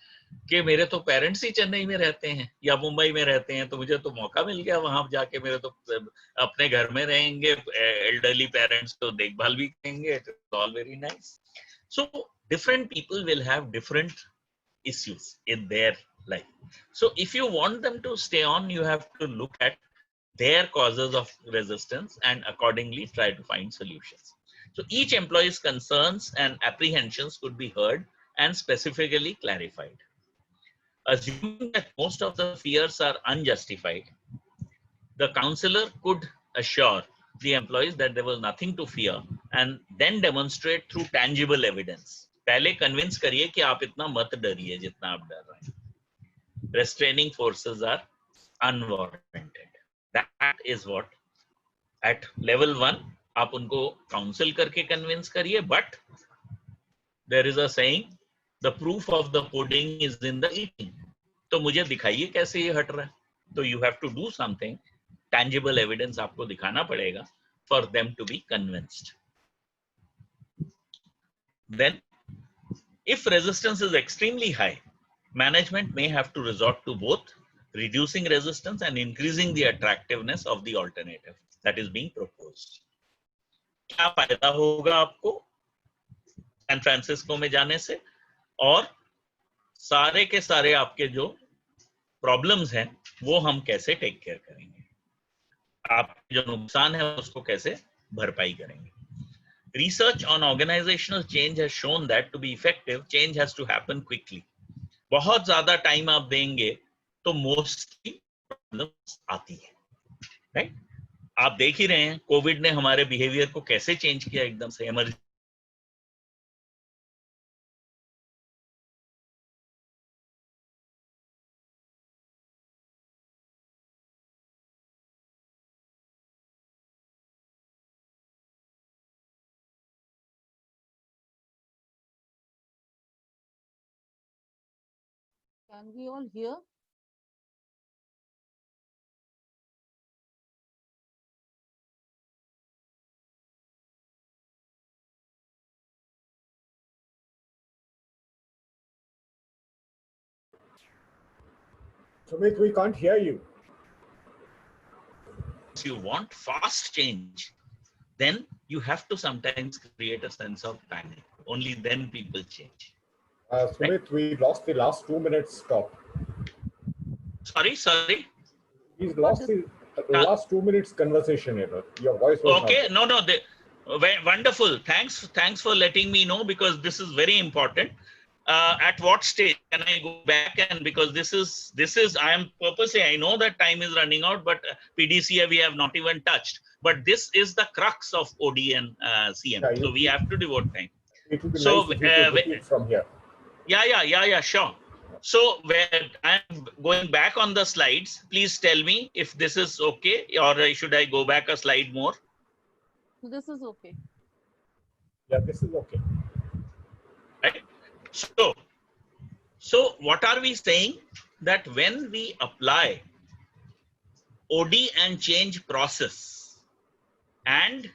कि मेरे तो पेरेंट्स ही चेन्नई में रहते हैं या मुंबई में रहते हैं, तो मुझे तो मौका मिल गया वहां जाके, मेरे तो अपने घर में रहेंगे, एल्डरली पेरेंट्स तो देखभाल भी करेंगे. It's all very nice. So different people will have different issues in their life. So if you want them to stay on, you have to look at their causes of resistance and accordingly try to find solutions. So each employee's concerns and apprehensions could be heard and specifically clarified. Assuming that most of the fears are unjustified, the counselor could assure the employees that there was nothing to fear and then demonstrate through tangible evidence. पहले convince करिए कि आप इतना मत डरिए जितना आप डर रहे हैं. Restraining forces are unwarranted. That is what at level 1 आप उनको counsel करके convince करिए, but there is a saying, the proof of the pudding is in the eating. तो मुझे दिखाइए कैसे ये हट रहा है. तो you have to do something, tangible evidence आपको दिखाना पड़ेगा for them to be convinced. Then, if resistance is extremely high, management may have to resort to both reducing resistance and increasing the attractiveness of the alternative that is being proposed. क्या फायदा होगा आपको San Francisco में जाने से, और सारे के सारे आपके जो प्रॉब्लम्स हैं वो हम कैसे टेक केयर करेंगे, आप जो नुकसान है उसको कैसे भरपाई करेंगे. Research on organizational change has shown that to be effective, change has to happen quickly. बहुत ज्यादा टाइम आप देंगे तो मोस्टली प्रॉब्लम्स आती है, राइट? आप देख ही रहे हैं कोविड ने हमारे बिहेवियर को कैसे चेंज किया एकदम से. Emergency Can we all hear? Sumit, we can't hear you. if you want fast change, then you have to sometimes create a sense of panic. Only then people change. Sumit, we lost the last 2 minutes talk. Sorry. He's lost the last 2 minutes conversation here. Your voice was Okay, not no, wonderful. Thanks for letting me know, because this is very important. At what stage can I go back? And because this is I am purposely, I know that time is running out, but PDCA we have not even touched. But this is the crux of OD and CM. Yeah, So we have to devote time. it would be So nice if you could repeat from here. yeah, sure. So where I'm going back on the slides, please tell me if this is okay, or should I go back a slide more? This is okay. Yeah, this is okay. Right. So what are we saying? That when we apply OD and change process, and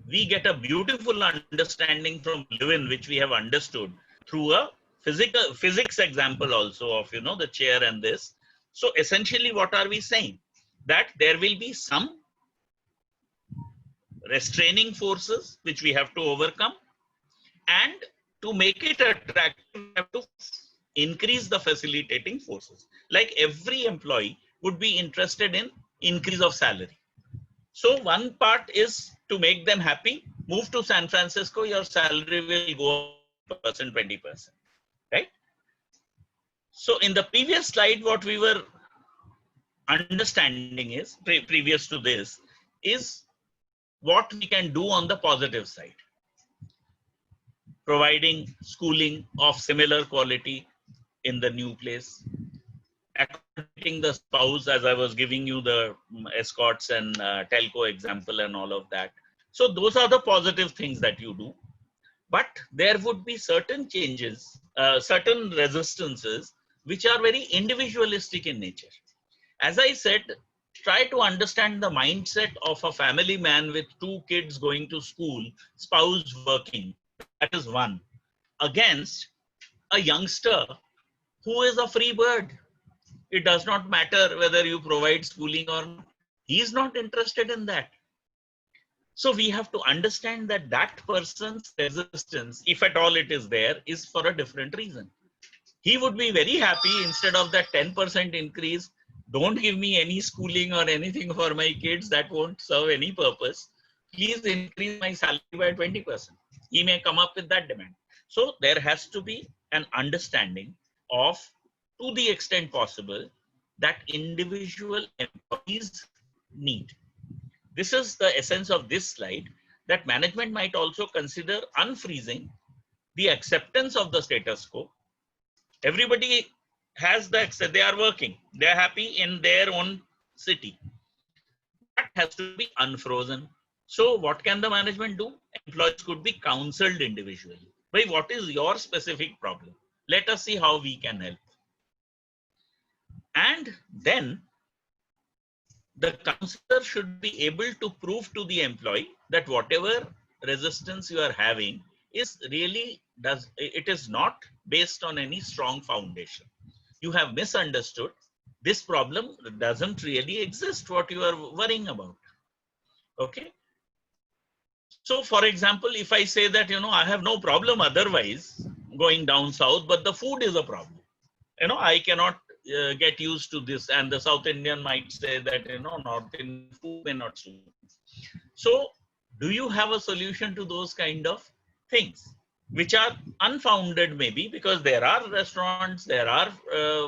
we get a beautiful understanding from Lewin, which we have understood through a physics example also of, you know, the chair and this. So essentially what are we saying? That there will be some restraining forces which we have to overcome, and to make it attractive, we have to increase the facilitating forces. Like every employee would be interested in increase of salary. So one part is to make them happy. Move to San Francisco, your salary will go up 20%, right? So in the previous slide, what we were understanding is, previous to this, is what we can do on the positive side. Providing schooling of similar quality in the new place. Accommodating the spouse, as I was giving you the escorts and telco example and all of that. So those are the positive things that you do. But there would be certain changes, certain resistances, which are very individualistic in nature. As I said, try to understand the mindset of a family man with 2 kids going to school, spouse working. That is one. Against a youngster who is a free bird. It does not matter whether you provide schooling or not. He is not interested in that. So we have to understand that that person's resistance, if at all it is there, is for a different reason. He would be very happy instead of that 10% increase. Don't give me any schooling or anything for my kids. That won't serve any purpose. Please increase my salary by 20%. He may come up with that demand. So there has to be an understanding of, to the extent possible, that individual employees need. This is the essence of this slide, that management might also consider unfreezing the acceptance of the status quo. Everybody has the access, they are working, they are happy in their own city. That has to be unfrozen. So what can the management do? Employees could be counseled individually. By what is your specific problem? Let us see how we can help. And then the counselor should be able to prove to the employee that whatever resistance you are having is really it is not based on any strong foundation. You have misunderstood. This problem doesn't really exist, what you are worrying about. Okay. So for example, if I say that, you know, I have no problem otherwise going down south, but the food is a problem. You know, I cannot get used to this, and the South Indian might say that, you know, North Indian food may not suit. So do you have a solution to those kind of things, which are unfounded maybe, because there are restaurants, there are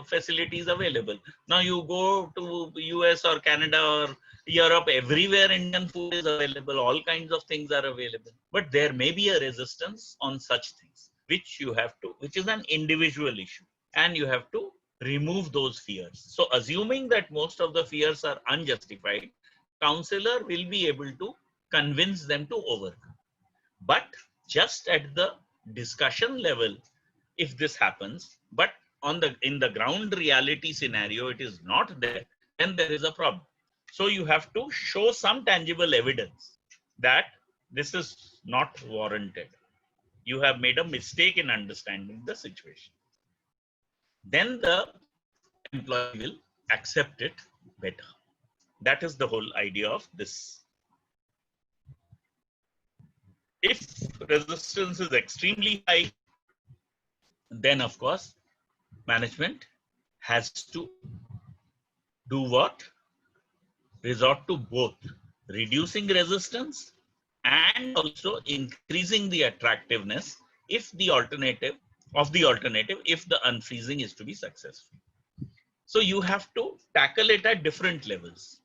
facilities available. Now you go to US or Canada or Europe, everywhere Indian food is available, all kinds of things are available, but there may be a resistance on such things, which you have to, which is an individual issue, and you have to remove those fears. So assuming that most of the fears are unjustified, counselor will be able to convince them to overcome. But just at the discussion level, if this happens, but in the ground reality scenario, it is not there, then there is a problem. So you have to show some tangible evidence that this is not warranted. You have made a mistake in understanding the situation. Then the employee will accept it better. That is the whole idea of this. If resistance is extremely high, then of course, management has to do what? Resort to both reducing resistance and also increasing the attractiveness if the alternative of the alternative if the unfreezing is to be successful. So you have to tackle it at different levels.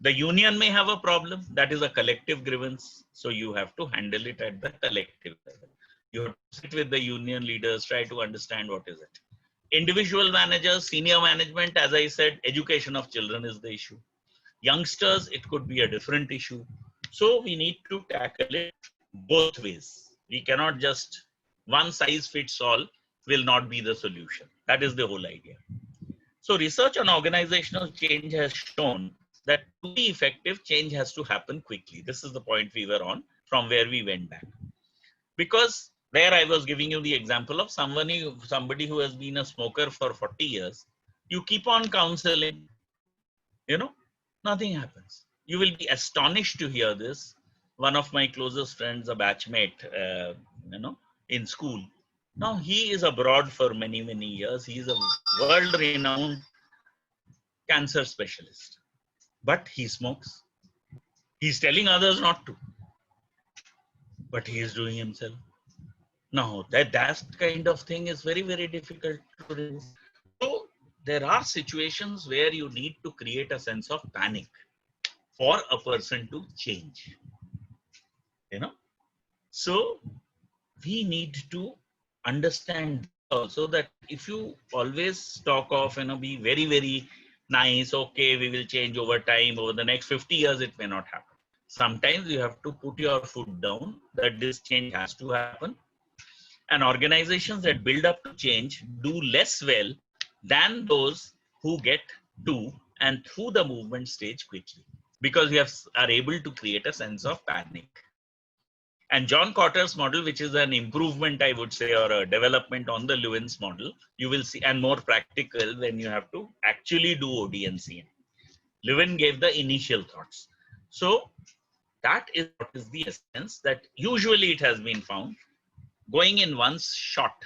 The union may have a problem, that is a collective grievance. So you have to handle it at the collective level. You have to sit with the union leaders, try to understand what is it. Individual managers, senior management, as I said, education of children is the issue. Youngsters, it could be a different issue. So we need to tackle it both ways. We cannot just one size fits all will not be the solution. That is the whole idea. So research on organizational change has shown that to be effective, change has to happen quickly. This is the point we were on from where we went back. Because there I was giving you the example of somebody who has been a smoker for 40 years. You keep on counseling, nothing happens. You will be astonished to hear this. One of my closest friends, a batchmate, in school. Now he is abroad for many, many years. He is a world-renowned cancer specialist, but he smokes. He's telling others not to, but he is doing himself. Now that kind of thing is very, very difficult to do. So there are situations where you need to create a sense of panic for a person to change. So we need to understand also that if you always talk of, be very, very nice, okay, we will change over time, over the next 50 years, it may not happen. Sometimes you have to put your foot down that this change has to happen. And organizations that build up to change do less well than those who get to and through the movement stage quickly, because we are able to create a sense of panic. And John Cotter's model, which is an improvement, I would say, or a development on the Lewin's model, you will see, and more practical when you have to actually do OD and CM. Lewin gave the initial thoughts. So that is what is the essence that usually it has been found. Going in one shot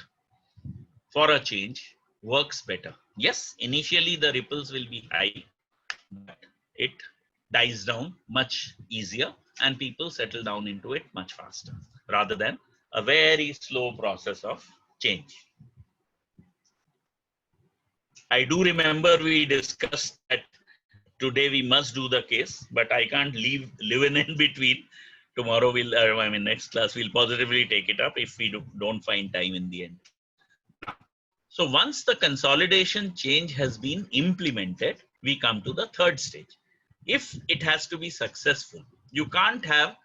for a change works better. Yes, initially the ripples will be high, but it dies down much easier and people settle down into it much faster rather than a very slow process of change. I do remember we discussed that today we must do the case, but I can't live in between. Tomorrow next class we'll positively take it up if we don't find time in the end. So once the consolidation change has been implemented, we come to the third stage. If it has to be successful, you can't have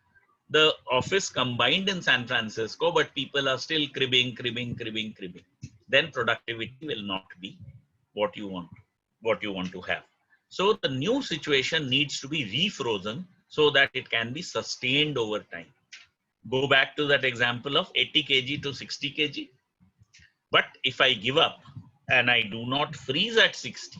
the office combined in San Francisco, but people are still cribbing. Then productivity will not be what you want to have. So the new situation needs to be refrozen so that it can be sustained over time. Go back to that example of 80 kg to 60 kg. But if I give up and I do not freeze at 60,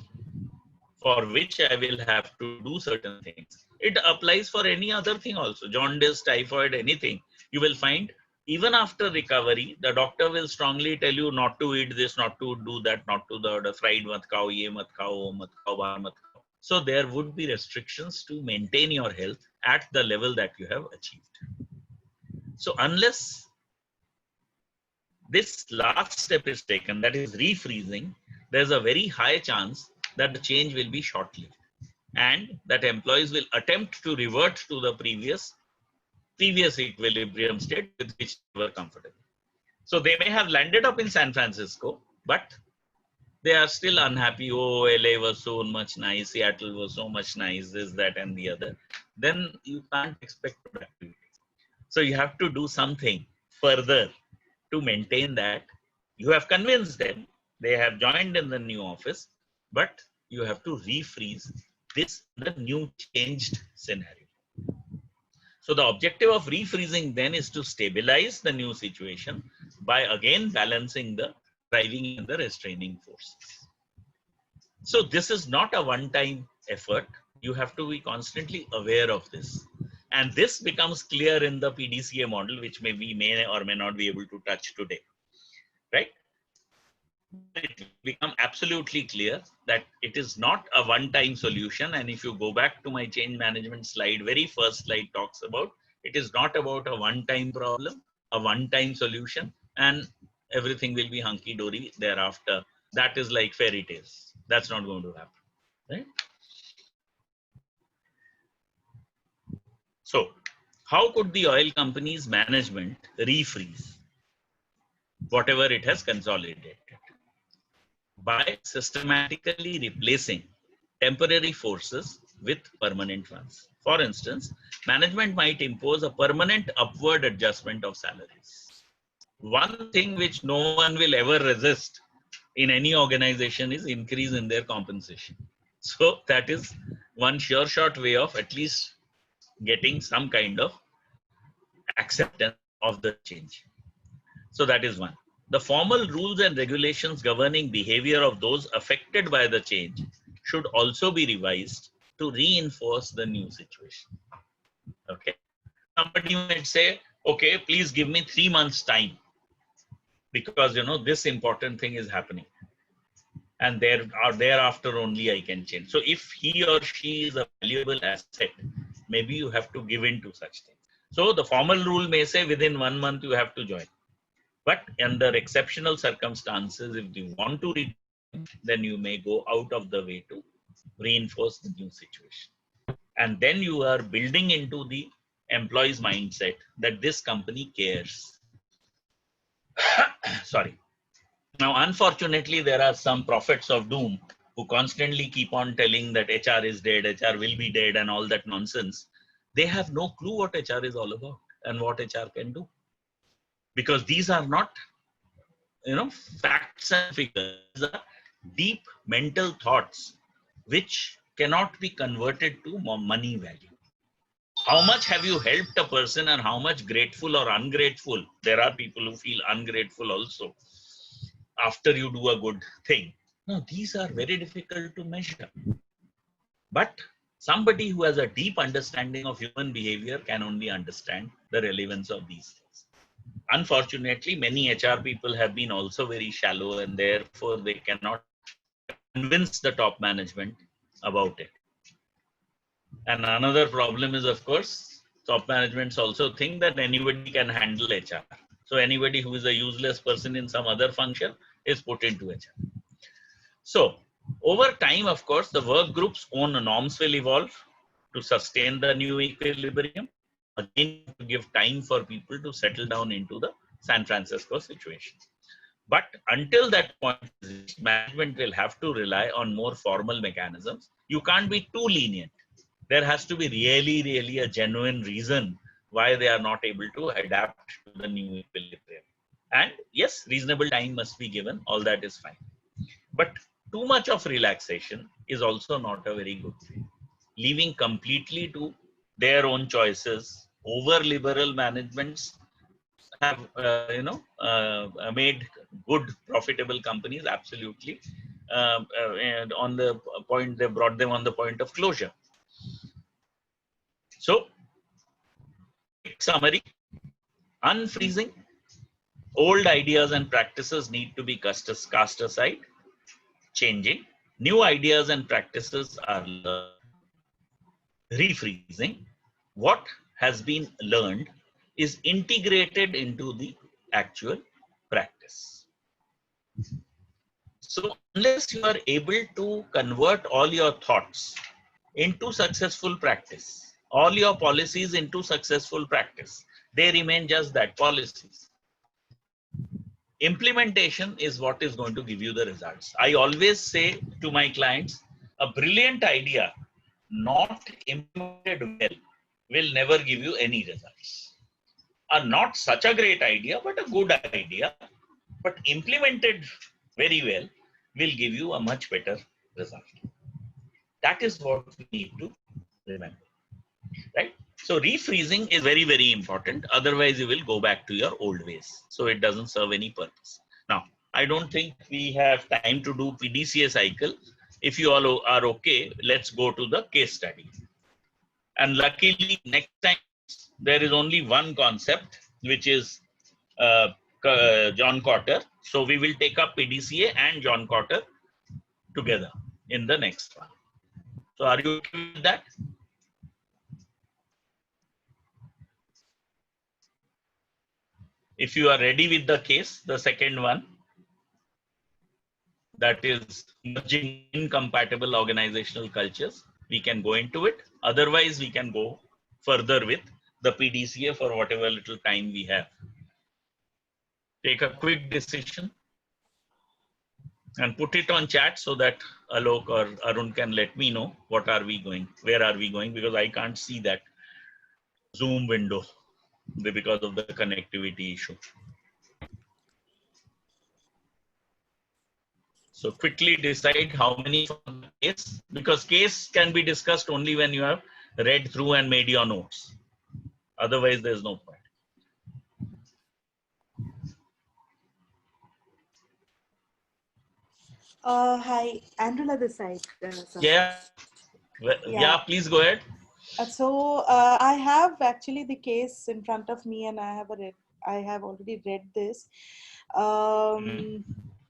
for which I will have to do certain things, it applies for any other thing also. Jaundice, typhoid, anything. You will find even after recovery, the doctor will strongly tell you not to eat this, not to do that, not to the fried mat khao, ye mat khao, mat khao, baar mat khao. So there would be restrictions to maintain your health at the level that you have achieved. So unless this last step is taken, that is refreezing, there's a very high chance that the change will be short-lived and that employees will attempt to revert to the previous equilibrium state with which they were comfortable. So they may have landed up in San Francisco, but they are still unhappy. Oh, LA was so much nice, Seattle was so much nice, this, that, and the other. Then you can't expect productivity. So you have to do something further to maintain that. You have convinced them, they have joined in the new office, but you have to refreeze this the new changed scenario. So the objective of refreezing then is to stabilize the new situation by again balancing the driving and the restraining forces. So this is not a one-time effort. You have to be constantly aware of this. And this becomes clear in the PDCA model, which we may or may not be able to touch today, right? It will become absolutely clear that it is not a one-time solution. And if you go back to my change management slide, very first slide talks about, it is not about a one-time problem, a one-time solution. And everything will be hunky dory thereafter. That is like fairy tales. That's not going to happen, right? So, how could the oil company's management refreeze whatever it has consolidated? By systematically replacing temporary forces with permanent ones. For instance, management might impose a permanent upward adjustment of salaries. One thing which no one will ever resist in any organization is increase in their compensation. So that is one sure shot way of at least getting some kind of acceptance of the change. So that is one. The formal rules and regulations governing behavior of those affected by the change should also be revised to reinforce the new situation. Okay. Somebody might say, okay, please give me 3 months time because this important thing is happening. And thereafter only I can change. So if he or she is a valuable asset, maybe you have to give in to such things. So the formal rule may say within 1 month you have to join. But under exceptional circumstances, if you want to read, then you may go out of the way to reinforce the new situation. And then you are building into the employee's mindset that this company cares. Sorry. Now, unfortunately, there are some prophets of doom who constantly keep on telling that HR is dead, HR will be dead, and all that nonsense. They have no clue what HR is all about and what HR can do. Because these are not, facts and figures. These are deep mental thoughts which cannot be converted to money value. How much have you helped a person and how much grateful or ungrateful? There are people who feel ungrateful also after you do a good thing. No, these are very difficult to measure. But somebody who has a deep understanding of human behavior can only understand the relevance of these things. Unfortunately, many HR people have been also very shallow and therefore they cannot convince the top management about it. And another problem is, of course, top managements also think that anybody can handle HR. So anybody who is a useless person in some other function is put into HR. So over time, of course, the work group's own norms will evolve to sustain the new equilibrium. Again, to give time for people to settle down into the San Francisco situation. But until that point, management will have to rely on more formal mechanisms. You can't be too lenient. There has to be really a genuine reason why they are not able to adapt to the new equilibrium. And yes, reasonable time must be given. All that is fine. But too much of relaxation is also not a very good thing. Leaving completely to their own choices, over liberal managements have made good profitable companies absolutely, and on the point they brought them on the point of closure. So, quick summary: unfreezing, old ideas and practices need to be cast aside. Changing, new ideas and practices are learned. Refreezing, what has been learned is integrated into the actual practice. So unless you are able to convert all your thoughts into successful practice, all your policies into successful practice, they remain just that, policies. Implementation is what is going to give you the results. I always say to my clients, a brilliant idea not implemented well will never give you any results. A not such a great idea, but a good idea, but implemented very well, will give you a much better result. That is what we need to remember, right? So refreezing is very important. Otherwise, you will go back to your old ways. So it doesn't serve any purpose. Now, I don't think we have time to do PDCA cycle. If you all are okay, let's go to the case study. And luckily, next time, there is only one concept, which is John Kotter. So we will take up PDCA and John Kotter together in the next one. So are you okay with that? If you are ready with the case, the second one, that is merging incompatible organizational cultures, we can go into it. Otherwise, we can go further with the PDCA for whatever little time we have. Take a quick decision and put it on chat so that Alok or Arun can let me know what are we going, where are we going, because I can't see that Zoom window because of the connectivity issue. So quickly decide how many for the case, because case can be discussed only when you have read through and made your notes. Otherwise, there's no point. Hi, Andrula this side. Yeah. Yeah, please go ahead. I have actually the case in front of me, and I have already read this.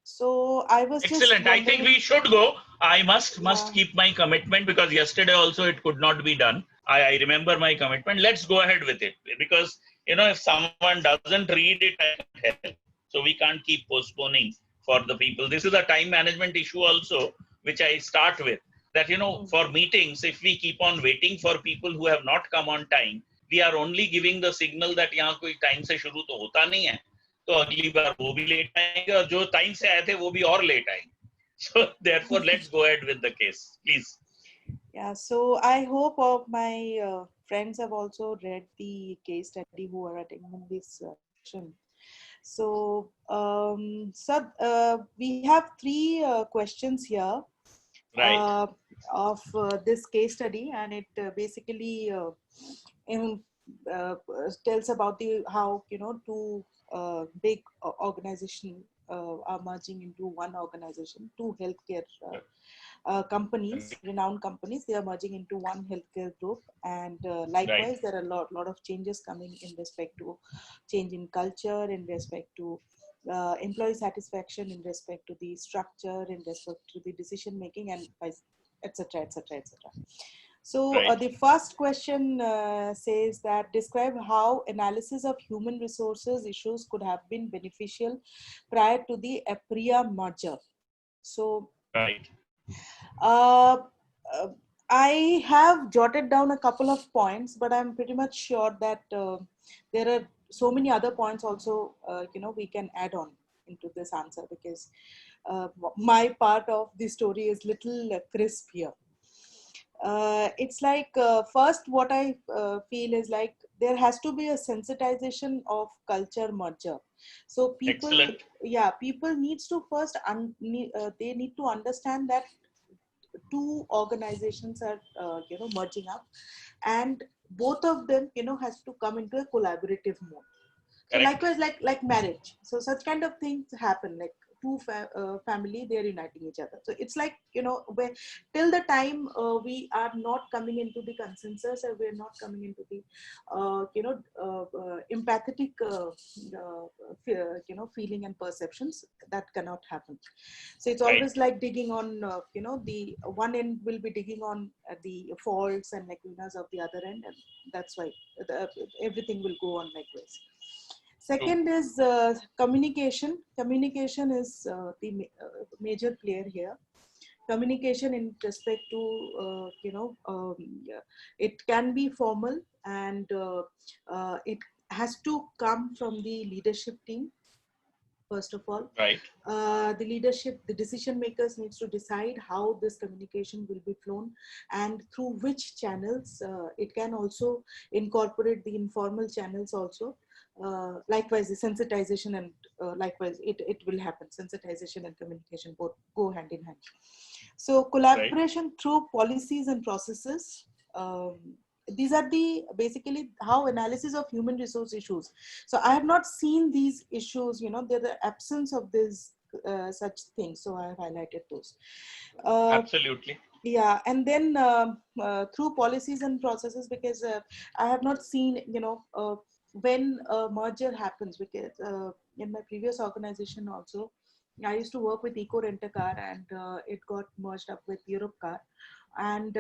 So I was excellent. I think we should go. I must keep my commitment, because yesterday also it could not be done. I remember my commitment. Let's go ahead with it, because if someone doesn't read it, I can't help. So we can't keep postponing for the people. This is a time management issue also, which I start with. That for meetings, if we keep on waiting for people who have not come on time, we are only giving the signal that यहाँ कोई time से शुरू तो होता नहीं है, तो अगली बार वो भी लेट आएंगे और जो टाइम से आए थे वो भी और लेट आएंगे. So therefore, let's go ahead with the case, please. Yeah, so I hope all my friends have also read the case study who are attending this session. So, we have three questions here. Right. Of this case study, and it basically tells about how two big organization are merging into one organization. Two healthcare companies, renowned companies, they are merging into one healthcare group, and likewise, there are a lot of changes coming in respect to change in culture, in respect to employee satisfaction, in respect to the structure, in respect to the decision making, and etc., etc., etc. So the first question says that describe how analysis of human resources issues could have been beneficial prior to the APRIA merger. So I have jotted down a couple of points, but I'm pretty much sure that there are so many other points also, we can add on into this answer, because my part of the story is little crisp here. It's like, first, what I feel is like there has to be a sensitization of culture merger. So people, people needs to first, they need to understand that two organizations are, merging up, and both of them, has to come into a collaborative mode. So likewise, like marriage. So such kind of things happen, like two family, they're uniting each other. So it's like, where till the time we are not coming into the consensus, or we're not coming into the, empathetic, feeling and perceptions, that cannot happen. So it's always like digging on, the one end will be digging on the faults and lacunas of the other end, and that's why everything will go on likewise. Second is communication. Communication is the major player here. Communication in respect to, it can be formal, and it has to come from the leadership team, first of all. The leadership, the decision makers needs to decide how this communication will be flown and through which channels. It can also incorporate the informal channels also. Likewise, the sensitization and likewise, it will happen. Sensitization and communication both go hand in hand. So collaboration through policies and processes. These are the basically how analysis of human resource issues. So I have not seen these issues, they're the absence of this such things. So I have highlighted those. Absolutely. Yeah, and then through policies and processes, because I have not seen, when a merger happens, because in my previous organization also, I used to work with Eco Rent a Car, and it got merged up with Europcar. And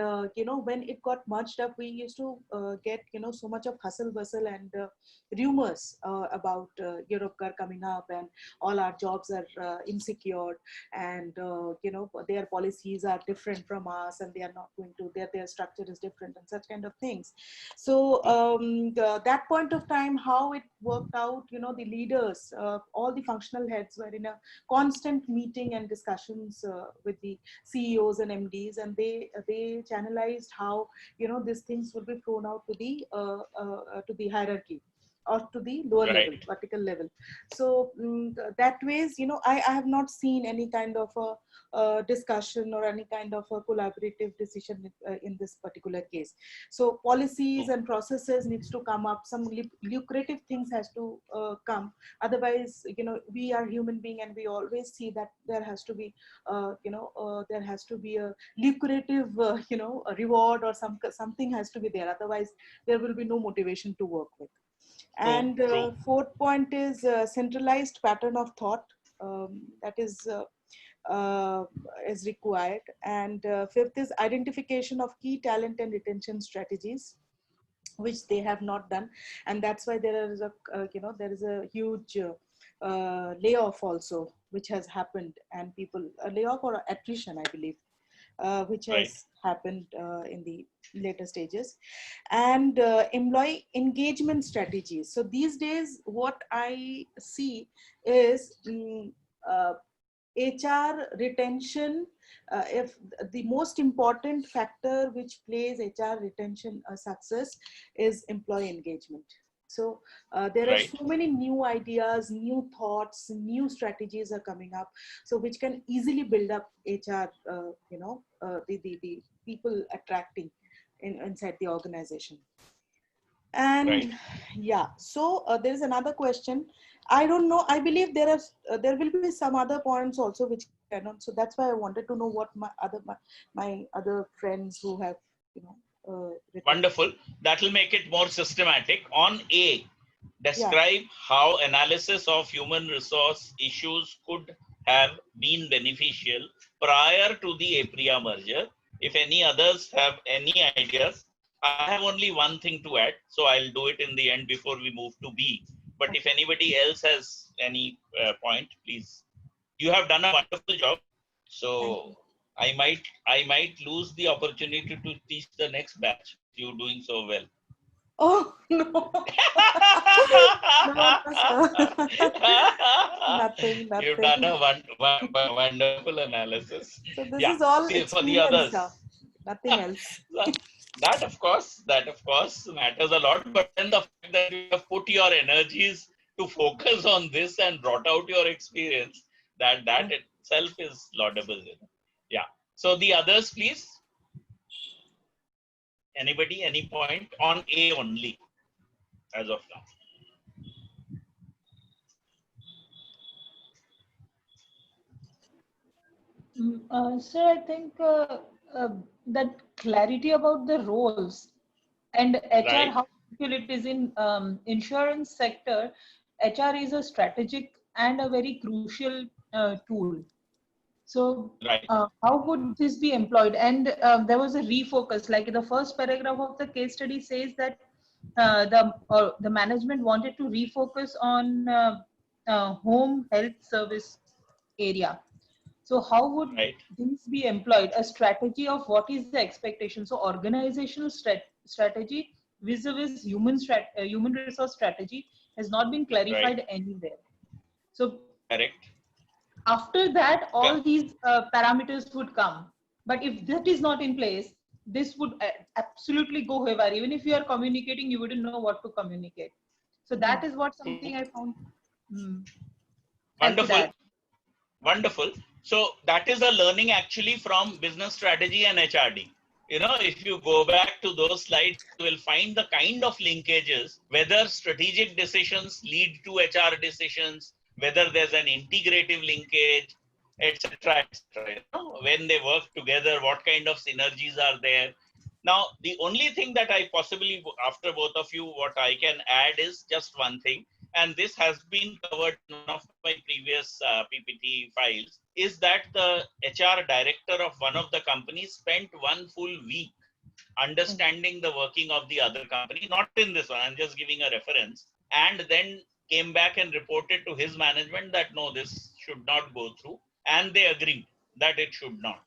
when it got merged up, we used to get so much of hustle bustle and rumors about Europcar coming up, and all our jobs are insecure, and their policies are different from us, and they are not going to, their structure is different, and such kind of things. So that point of time, how it worked out, the leaders, all the functional heads were in a constant meeting and discussions with the CEOs and MDs, and they channelized how these things will be thrown out to the hierarchy, or to the lower Right. level, vertical level. So that ways, I have not seen any kind of a discussion or any kind of a collaborative decision in this particular case. So policies and processes needs to come up. Some lucrative things has to come. Otherwise, we are human being, and we always see that there has to be, there has to be a lucrative, a reward, or something has to be there. Otherwise, there will be no motivation to work with. And True. fourth point is centralized pattern of thought, that is required. And fifth is identification of key talent and retention strategies, which they have not done, and that's why there is a huge layoff also, which has happened, and people layoff or attrition, I believe, which Right. has happened in the later stages. And employee engagement strategies. So these days, what I see is HR retention. If the most important factor which plays HR retention success is employee engagement. So there are Right. so many new ideas, new thoughts, new strategies are coming up, so which can easily build up HR, the people attracting inside the organization. And Right. yeah, so there is another question. I don't know. I believe there will be some other points also which cannot. So that's why I wanted to know what my other friends who have written. Wonderful. That will make it more systematic. On A, describe how analysis of human resource issues could have been beneficial prior to the APRIA merger. If any others have any ideas, I have only one thing to add, so I'll do it in the end before we move to B. But if anybody else has any point, please. You have done a wonderful job, so I might lose the opportunity to teach the next batch. You're doing so well. Oh no. No, sir. Nothing. You've done a wonderful analysis. So this Yeah. is all See, for the experience, others, sir. Nothing else. that of course matters a lot. But then the fact that you have put your energies to focus on this and brought out your experience, that itself is laudable. Yeah. So the others, please. Anybody, any point on A only as of now? Sir, I think that clarity about the roles and HR, Right. how critical it is in insurance sector. HR is a strategic and a very crucial tool. So Right. how would this be employed? And there was a refocus, like the first paragraph of the case study says that the management wanted to refocus on home health service area. So how would Right. these be employed? A strategy of what is the expectation. So organizational strategy vis-a-vis human resource strategy has not been clarified Right. anywhere. So Correct. after that, all these parameters would come. But if that is not in place, this would absolutely go haywire. Even if you are communicating, you wouldn't know what to communicate. So that is what something I found. I could Wonderful. add. Wonderful. So that is a learning actually from business strategy and HRD. If you go back to those slides, you will find the kind of linkages, whether strategic decisions lead to HR decisions, whether there's an integrative linkage, etc. When they work together, what kind of synergies are there? Now, the only thing that I possibly, after both of you, what I can add is just one thing, and this has been covered in one of my previous PPT files, is that the HR director of one of the companies spent one full week understanding the working of the other company, not in this one, I'm just giving a reference, and then came back and reported to his management that no, this should not go through, and they agreed that it should not.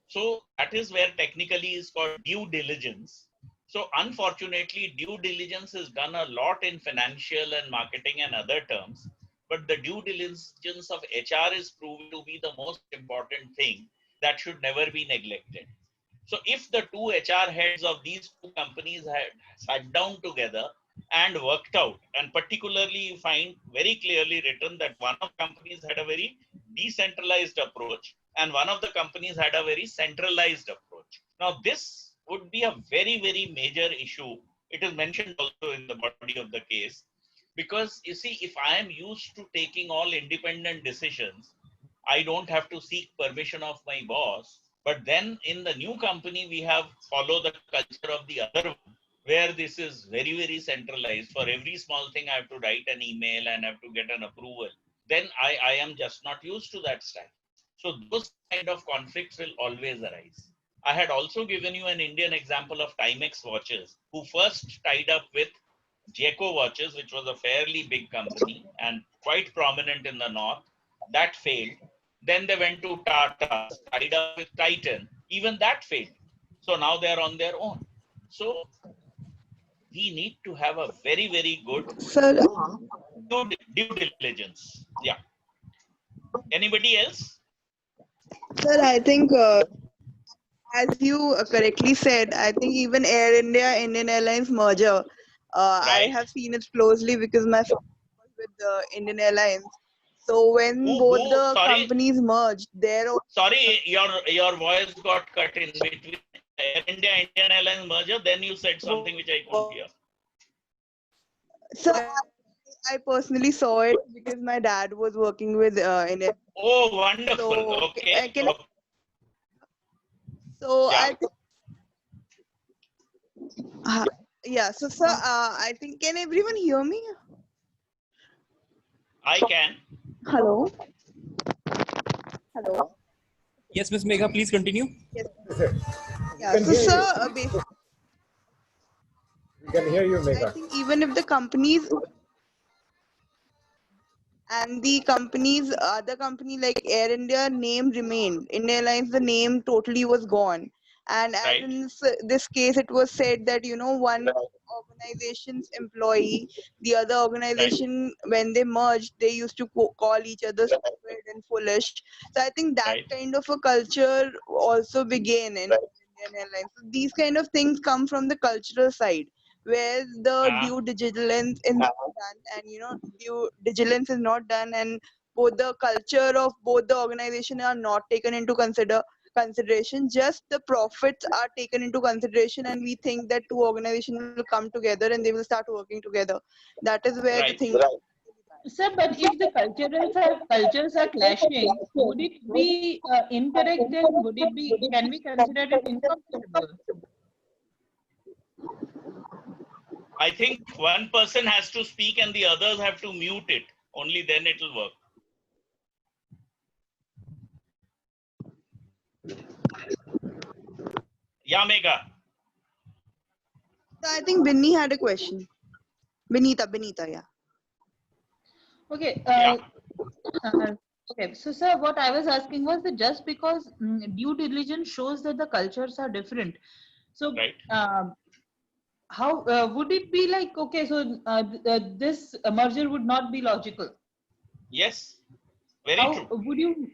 So that is where technically is called due diligence. So unfortunately, due diligence is done a lot in financial and marketing and other terms, but the due diligence of HR is proved to be the most important thing that should never be neglected. So if the two HR heads of these two companies had sat down together and worked out, and particularly you find very clearly written that one of the companies had a very decentralized approach and one of the companies had a very centralized approach. Now this would be a very, very major issue. It is mentioned also in the body of the case, because you see, if I am used to taking all independent decisions, I don't have to seek permission of my boss. But then in the new company, we have followed the culture of the other one, where this is very, very centralized. For every small thing, I have to write an email and have to get an approval. Then I am just not used to that style. So those kind of conflicts will always arise. I had also given you an Indian example of Timex watches, who first tied up with Jayco watches, which was a fairly big company and quite prominent in the north. That failed. Then they went to Tata, tied up with Titan. Even that failed. So now they're on their own. So we need to have a very, very good Sir, due diligence. Yeah. Anybody else? sir, I think as you correctly said, I think even Air India, Indian Airlines merger, I Right. have seen it closely because my father was with Indian Airlines. So when both the companies merged, Sorry, your voice got cut in between Air India, Indian Airlines merger. Then you said something which I couldn't hear. So I personally saw it because my dad was working with Indian. Oh, wonderful. So, Okay. So Yeah. I think, yeah. So sir, I think, can everyone hear me? I can. Hello. Hello. Yes, Ms. Megha, please continue. Yes. We Yeah. can So hear you. sir, We can hear you, I Megha. think even if the companies and the companies, other company like Air India name remained, Indian Airlines, the name totally was gone. And as Right. in this case, it was said that, you know, one organization's employee, the other organization, when they merged, they used to call each other stupid and foolish. So I think that Right. kind of a culture also began in Indian Airlines. So these kind of things come from the cultural side, where the due diligence is not done, and you know, due diligence is not done, and both the culture of both the organization are not taken into consideration. Just the profits are taken into consideration, and we think that two organizations will come together and they will start working together. That is where the Right. thing. Sir, but if the cultures are clashing, would it be incorrect then? Would it be, can we consider it incompatible? I think one person has to speak and the others have to mute it. Only then it will work. Yeah, Megha. So I think Binny had a question. Benita, yeah. Okay. Yeah. Okay. So, sir, what I was asking was that just because due diligence shows that the cultures are different, so Right. how would it be like? Okay, so this merger would not be logical. Yes. Very How true. would you?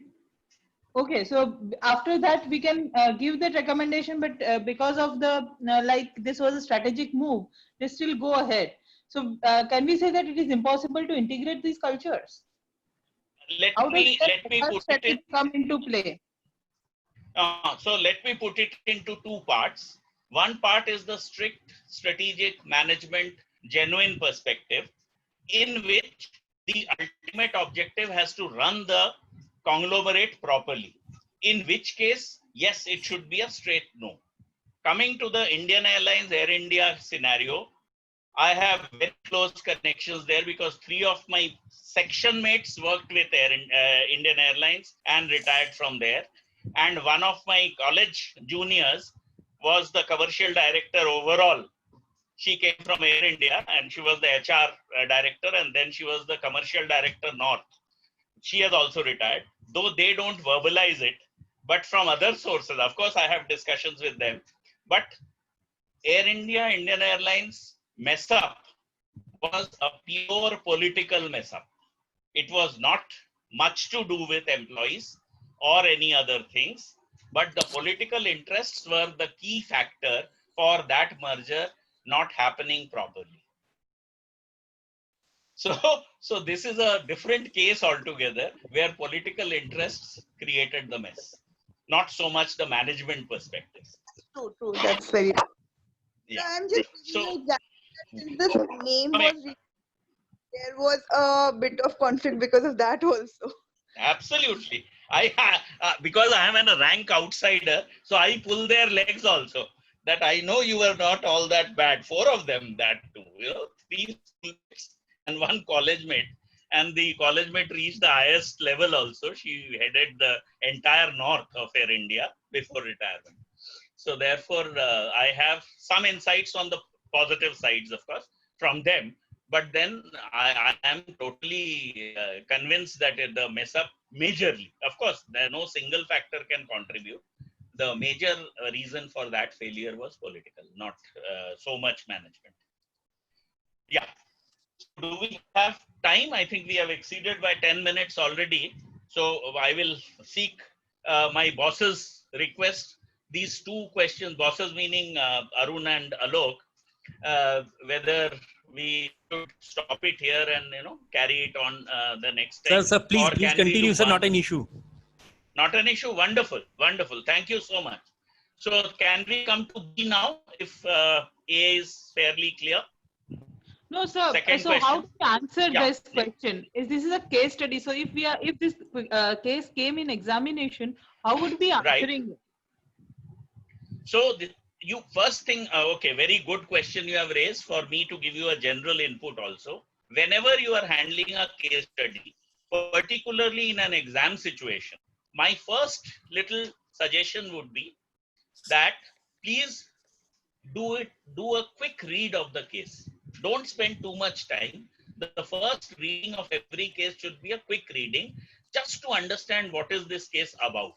Okay, so after that we can give that recommendation, but because of the like this was a strategic move, they still go ahead. So can we say that it is impossible to integrate these cultures? How does Let me that put it strategy in. come into play? So let me put it into two parts. One part is the strict strategic management, genuine perspective, in which the ultimate objective has to run the conglomerate properly. In which case, yes, it should be a straight no. Coming to the Indian Airlines, Air India scenario, I have very close connections there because 3 of my section mates worked with Indian Airlines and retired from there. And one of my college juniors was the commercial director overall. She came from Air India and she was the HR director, and then she was the commercial director North. She has also retired, though they don't verbalize it. But from other sources, of course, I have discussions with them. But Air India, Indian Airlines mess up was a pure political mess up. It was not much to do with employees or any other things, but the political interests were the key factor for that merger not happening properly. So this is a different case altogether, where political interests created the mess, not so much the management perspective. True, true. That's very true. Yeah. So I'm just So- giving an example that since the name was there was a bit of conflict because of that also. Absolutely. Because I am a rank outsider, so I pull their legs also. That I know you were not all that bad. 4 of them, that too. 3 students and 1 college mate. And the college mate reached the highest level also. She headed the entire north of Air India before retirement. So therefore, I have some insights on the positive sides, of course, from them. But then I am totally convinced that the mess up majorly, of course, there no single factor can contribute. The major reason for that failure was political, not so much management. Yeah. Do we have time? I think we have exceeded by 10 minutes already. So I will seek my boss's request. These 2 questions, bosses meaning Arun and Alok, whether we should stop it here and carry it on the next time. Sir, please Or can we continue, do sir. one? Not an issue. Not an issue. Wonderful, wonderful. Thank you so much. So can we come to B now if A is fairly clear? No, sir. Second So how question. to answer Yeah, this question? This is a case study. So if this case came in examination, how would we Right. answering it? So you first thing, okay, very good question you have raised for me to give you a general input also. Whenever you are handling a case study, particularly in an exam situation, my first little suggestion would be that please do a quick read of the case. Don't spend too much time. The first reading of every case should be a quick reading, just to understand what is this case about.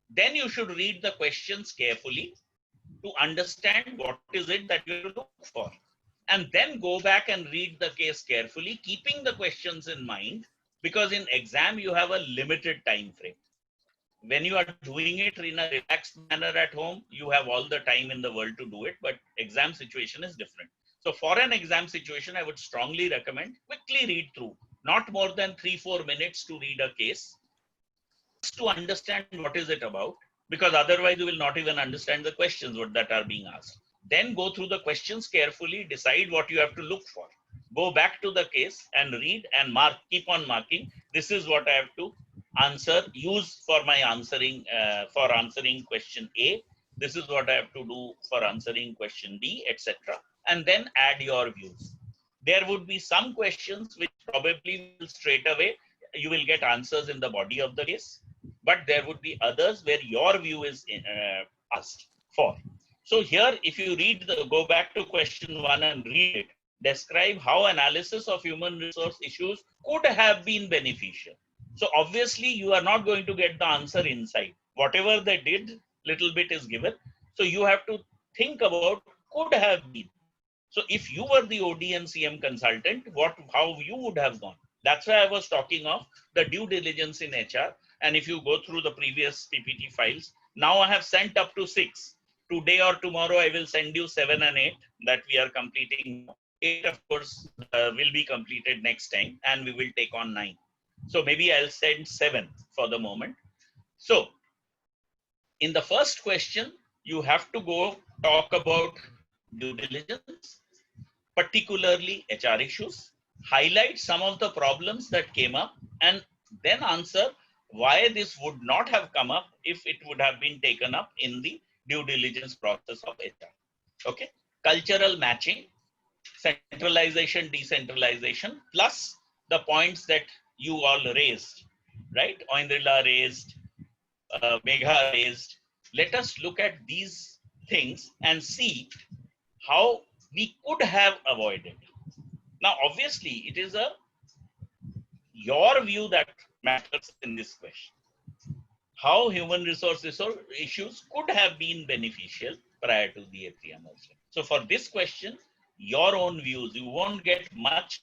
Then you should read the questions carefully to understand what is it that you look for. And then go back and read the case carefully, keeping the questions in mind, because in exam you have a limited time frame. When you are doing it in a relaxed manner at home, you have all the time in the world to do it, but exam situation is different. So for an exam situation, I would strongly recommend quickly read through, not more than 3-4 minutes to read a case, just to understand what is it about, because otherwise you will not even understand the questions that are being asked. Then go through the questions carefully, decide what you have to look for. Go back to the case and read and mark, keep on marking. This is what I have to answer, use for my answering, for answering question A. This is what I have to do for answering question B, etc. And then add your views. There would be some questions which probably will straight away, you will get answers in the body of the case, but there would be others where your view is asked for. So here, if you go back to question 1 and read it, describe how analysis of human resource issues could have been beneficial. So obviously you are not going to get the answer inside. Whatever they did, little bit is given. So you have to think about could have been. So if you were the OD and CM consultant, how you would have gone. That's why I was talking of the due diligence in HR. And if you go through the previous PPT files, now I have sent up to 6. Today or tomorrow, I will send you 7 and 8 that we are completing. 8, of course, will be completed next time, and we will take on 9. So maybe I'll send 7 for the moment. So in the first question, you have to go talk about due diligence, particularly HR issues, highlight some of the problems that came up, and then answer why this would not have come up if it would have been taken up in the due diligence process of HR. Okay. Cultural matching. centralization, decentralization, plus the points that you all raised, right? Oindrila raised, Megha raised. Let us look at these things and see how we could have avoided. Now, obviously, it is your view that matters in this question. How human resources or issues could have been beneficial prior to the APM also. So for this question, your own views, you won't get much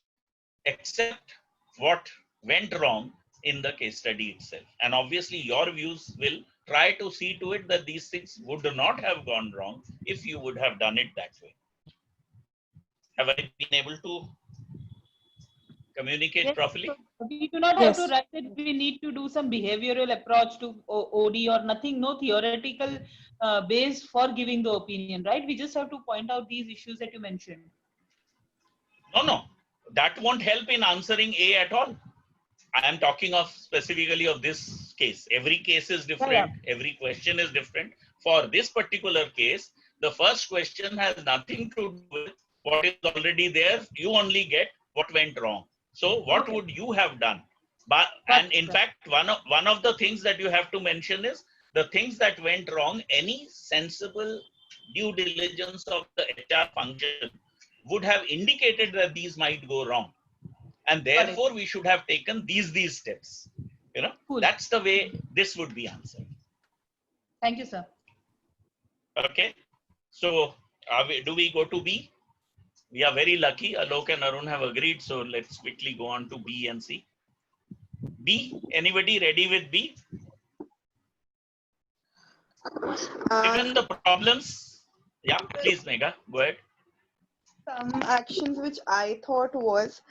except what went wrong in the case study itself. And obviously your views will try to see to it that these things would not have gone wrong if you would have done it that way. Have I been able to communicate Yes, properly? so we do not have to write that we need to do some behavioral approach to OD or nothing, no theoretical base for giving the opinion, right? We just have to point out these issues that you mentioned. No, that won't help in answering A at all. I am talking of specifically of this case. Every case is different. Every question is different. For this particular case, the first question has nothing to do with what is already there. You only get what went wrong. So what would you have done? But, and in fact, one of the things that you have to mention is the things that went wrong, any sensible due diligence of the HR function would have indicated that these might go wrong. And therefore, we should have taken these steps. You know, that's the way this would be answered. Thank you, sir. Okay. So, do we go to B? We are very lucky. Alok and Arun have agreed. So, let's quickly go on to B and C. B, anybody ready with B? Given the problems, yeah, please, Megha, go ahead. Some actions which I thought was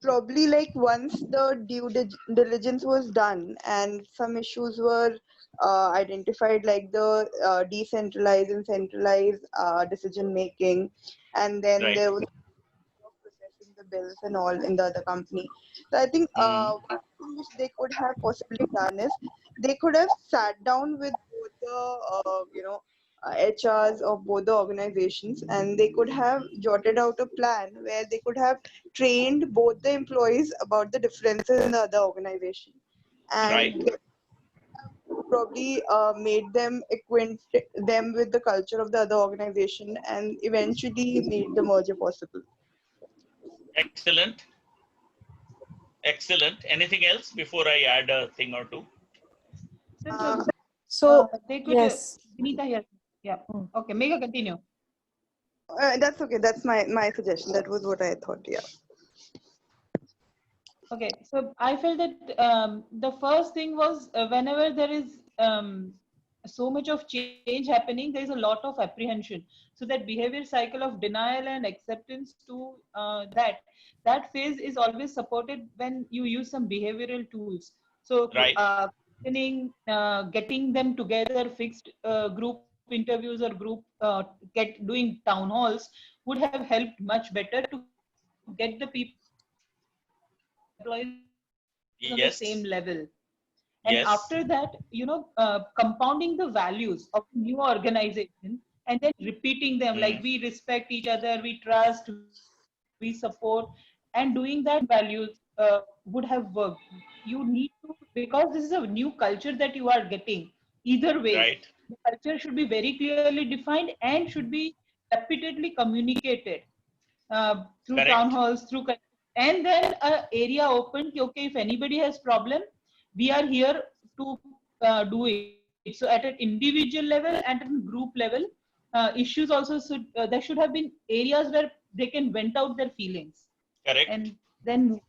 probably like once the due diligence was done and some issues were identified, like the decentralized and centralized decision making, and then there was processing the bills and all in the other company. So I think one thing which they could have possibly done is they could have sat down with both the HRs of both the organizations, and they could have jotted out a plan where they could have trained both the employees about the differences in the other organization, and probably made them acquaint them with the culture of the other organization, and eventually made the merger possible. Excellent. Excellent. Anything else before I add a thing or two? They could, yes. Vinita here. Yeah. Okay, Megha, continue. That's okay. That's my suggestion. That was what I thought. Yeah. Okay, so I felt that the first thing was whenever there is so much of change happening, there is a lot of apprehension. So that behavior cycle of denial and acceptance to that phase is always supported when you use some behavioral tools. So getting them together, fixed group interviews or group doing town halls would have helped much better to get the people employees on the same level. And after that, compounding the values of new organization and then repeating them, like we respect each other, we trust, we support, and doing that values would have worked. You need to, because this is a new culture that you are getting. Either way, the culture should be very clearly defined and should be repeatedly communicated through town halls, through, and then an area open. Okay, if anybody has problem, we are here to do it. So at an individual level and at a group level, issues also should, there should have been areas where they can vent out their feelings. Correct. And then.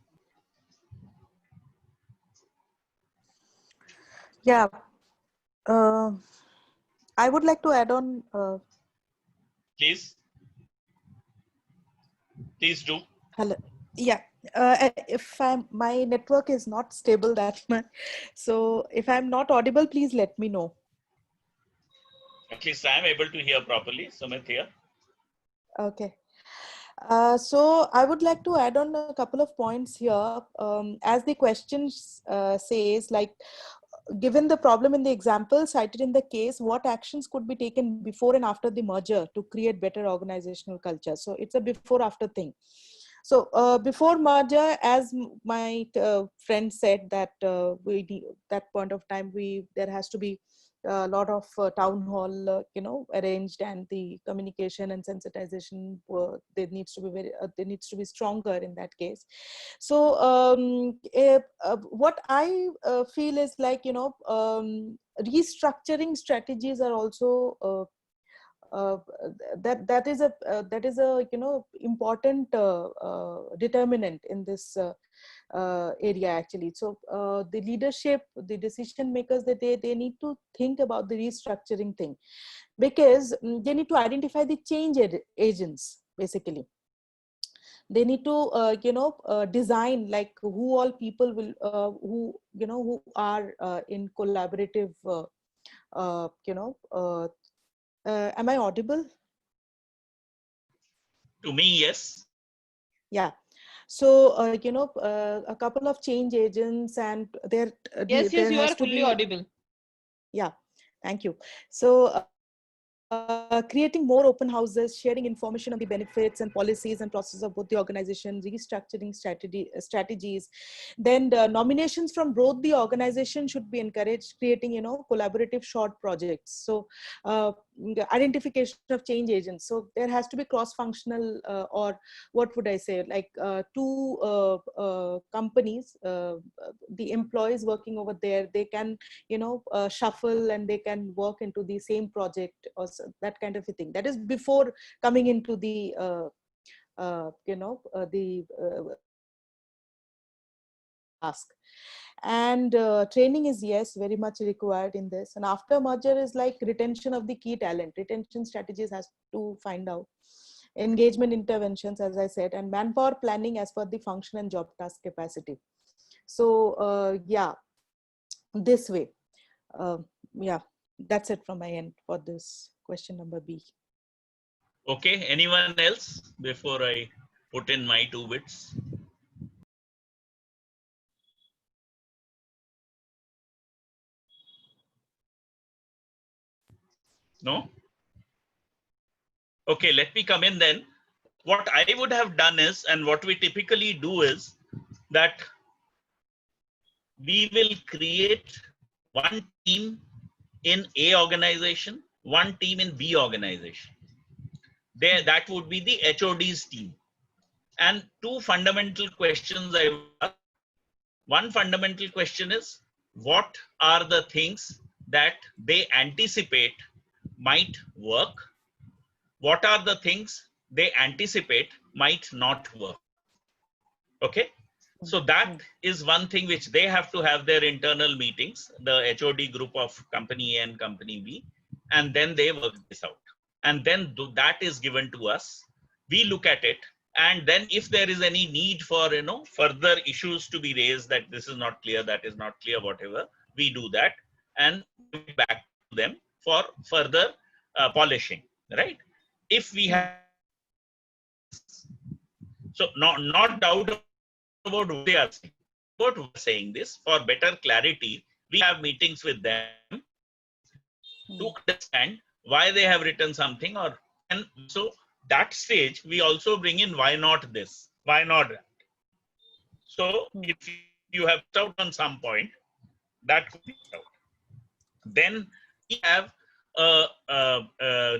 Yeah. I would like to add on. Please. Please do. Hello. Yeah. If my network is not stable that much, so if I'm not audible, please let me know. At least I am able to hear properly. Sumit here. Okay. So I would like to add on a couple of points here. As the question says, like given the problem in the example cited in the case, what actions could be taken before and after the merger to create better organizational culture? So it's a before after thing. So before merger, as my friend said, that that point of time there has to be a lot of town hall arranged, and the communication and sensitization there needs to be stronger in that case. So what I feel is like restructuring strategies are also that is a important determinant in this area actually. So the leadership, the decision makers, that they need to think about the restructuring thing, because they need to identify the change agents basically. They need to design like who all people will who are in collaborative am I audible? To me, yes. Yeah. So, a couple of change agents, and there Yes, there you has are to fully be, audible. yeah, thank you. So, creating more open houses, sharing information on the benefits and policies and process of both the organization, restructuring strategies. Then the nominations from both the organization should be encouraged, creating, collaborative short projects. So the identification of change agents. So there has to be cross-functional or what would I say, like two companies, the employees working over there, they can shuffle and they can work into the same project, or that kind of a thing. That is before coming into the task. And training is, yes, very much required in this. And after merger is like retention of the key talent. Retention strategies has to find out. Engagement interventions, as I said, and manpower planning as per the function and job task capacity. So yeah, this way. Yeah, that's it from my end for this question number B. Okay, anyone else before I put in my 2 bits? No? Okay, let me come in then. What I would have done is, and what we typically do is that we will create one team in A organization, one team in B organization. There, that would be the HOD's team. And 2 fundamental questions I would ask. One fundamental question is, what are the things that they anticipate might work? What are the things they anticipate might not work? Okay. So that is one thing which they have to have their internal meetings, the HOD group of company A and company B, and then they work this out. And then that is given to us. We look at it, and then if there is any need for further issues to be raised, that this is not clear, that is not clear, whatever, we do that and give it back to them for further polishing, right? If we have, so not doubt about what they are saying. About saying this for better clarity, we have meetings with them to understand why they have written something, or and so that stage we also bring in why not this, why not that. So if you have out on some point, that could be out. Then we have a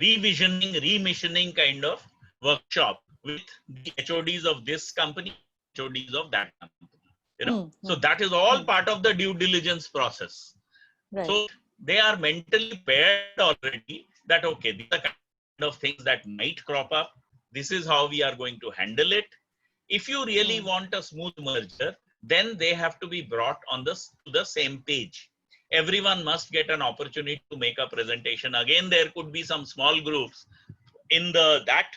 revisioning, remissioning kind of workshop with the HODs of this company, HODs of that company. So that is all part of the due diligence process. Right. So they are mentally prepared already that, okay, these are kind of things that might crop up. This is how we are going to handle it. If you really want a smooth merger, then they have to be brought on to the same page. Everyone must get an opportunity to make a presentation. Again, there could be some small groups in that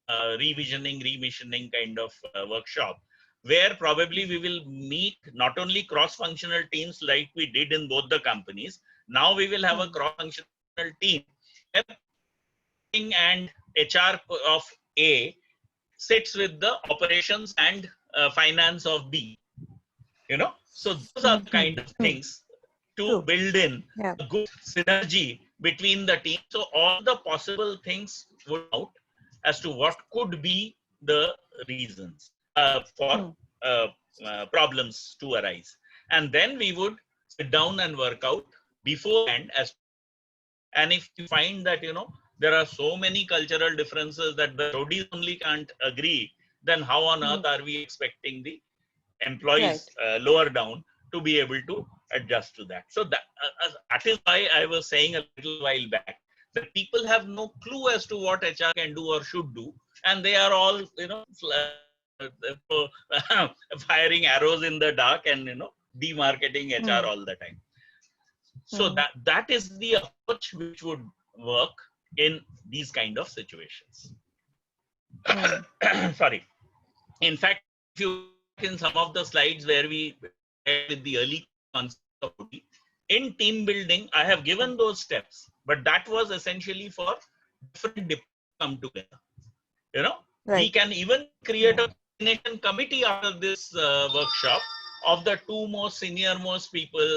revisioning, remissioning kind of workshop, where probably we will meet not only cross-functional teams like we did in both the companies. Now we will have a cross-functional team, and HR of A sits with the operations and finance of B. So those are the kind of things to True. build in Yeah. a good synergy between the team. So all the possible things would out as to what could be the reasons for problems to arise. And then we would sit down and work out beforehand as, and if you find that, you know, there are so many cultural differences that the roadies only can't agree, then how on earth are we expecting the employees lower down to be able to adjust to that? So that is why I was saying a little while back that people have no clue as to what HR can do or should do, and they are all, you know, firing arrows in the dark and, you know, demarketing HR all the time. So that is the approach which would work in these kind of situations. Sorry. In fact, if you look in some of the slides where we with the early concept of OD, in team building, I have given those steps, but that was essentially for different departments come together. You know, we can even create a coordination committee after this workshop of the two most senior most people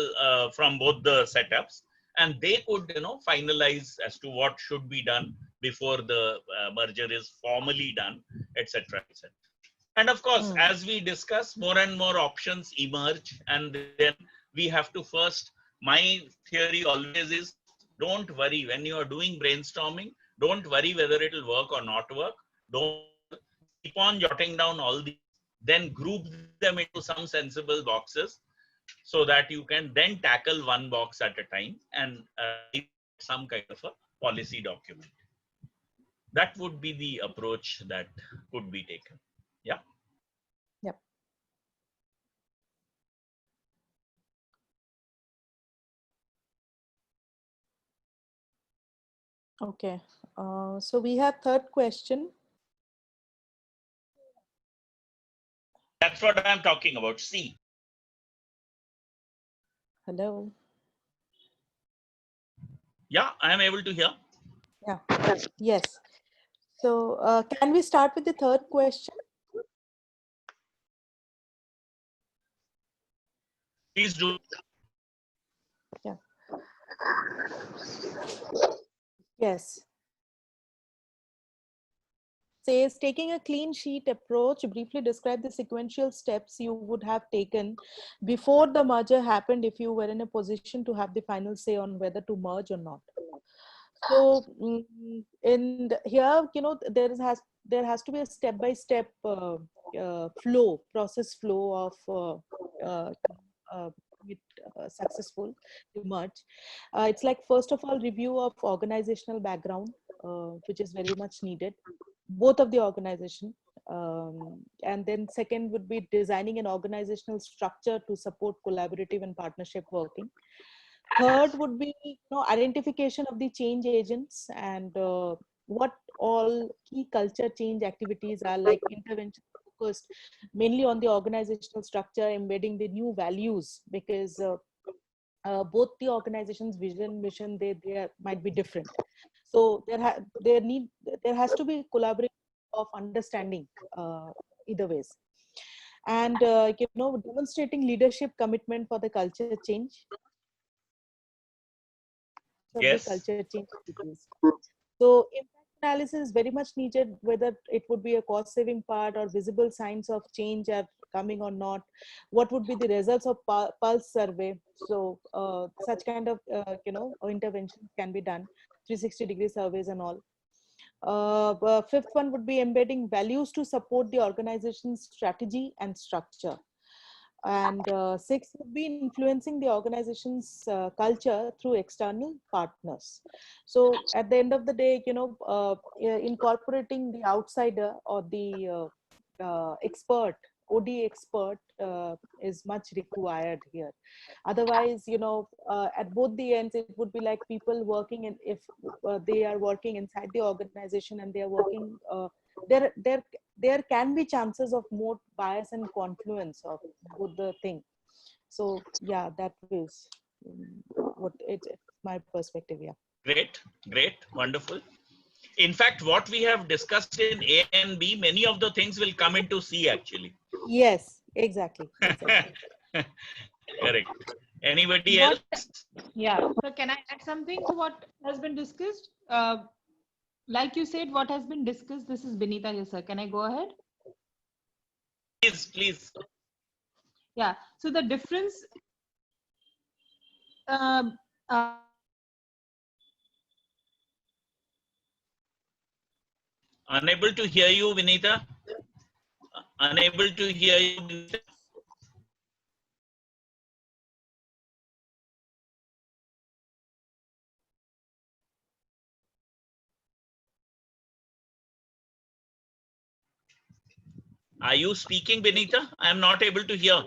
from both the setups, and they could, you know, finalize as to what should be done before the merger is formally done, etc., etc. And of course, as we discuss, more and more options emerge, and then we have to first, my theory always is, don't worry when you are doing brainstorming, don't worry whether it will work or not work. Don't keep on jotting down all these, then group them into some sensible boxes so that you can then tackle one box at a time and some kind of a policy document. That would be the approach that could be taken. Yeah. Yep. Okay. So we have third question. That's what I'm talking about. C. Hello. Yeah, I am able to hear. Yeah. Yes. So can we start with the third question? Please do. Yeah. Yes. Says, taking a clean sheet approach, briefly describe the sequential steps you would have taken before the merger happened if you were in a position to have the final say on whether to merge or not. So in here, you know, there has to be a step-by-step process flow of successful to merge. It's like, first of all, review of organizational background, which is very much needed, both of the organization. And then second would be designing an organizational structure to support collaborative and partnership working. Third would be, you know, identification of the change agents and what all key culture change activities are, like intervention focused mainly on the organizational structure, embedding the new values, because both the organization's vision, mission, they might be different. So there has to be collaboration of understanding either ways. And you know, demonstrating leadership commitment for the culture change. Yes. The culture change activities. So impact analysis is very much needed, whether it would be a cost saving part or visible signs of change are coming or not. What would be the results of pulse survey? So such kind of you know, interventions can be done, 360-degree surveys and all. Fifth one would be embedding values to support the organization's strategy and structure. And sixth would be influencing the organization's culture through external partners. So at the end of the day, you know, incorporating the outsider or the expert, OD expert is much required here. Otherwise, you know, at both the ends, it would be like people working in, if they are working inside the organization and they are working, there can be chances of more bias and confluence of both the thing. So yeah, that is what it's my perspective. Yeah. Great, great, wonderful. In fact, what we have discussed in A and B, many of the things will come into C actually. Yes, exactly. Correct. Anybody What- else? Yeah. So can I add something to what has been discussed? Like you said, what has been discussed, this is Benita here, sir. Can I go ahead? Please, please. Yeah. So the difference, um, uh, Unable to hear you, Vinita. Unable to hear you, Vinita. Are you speaking, Benita? I am not able to hear.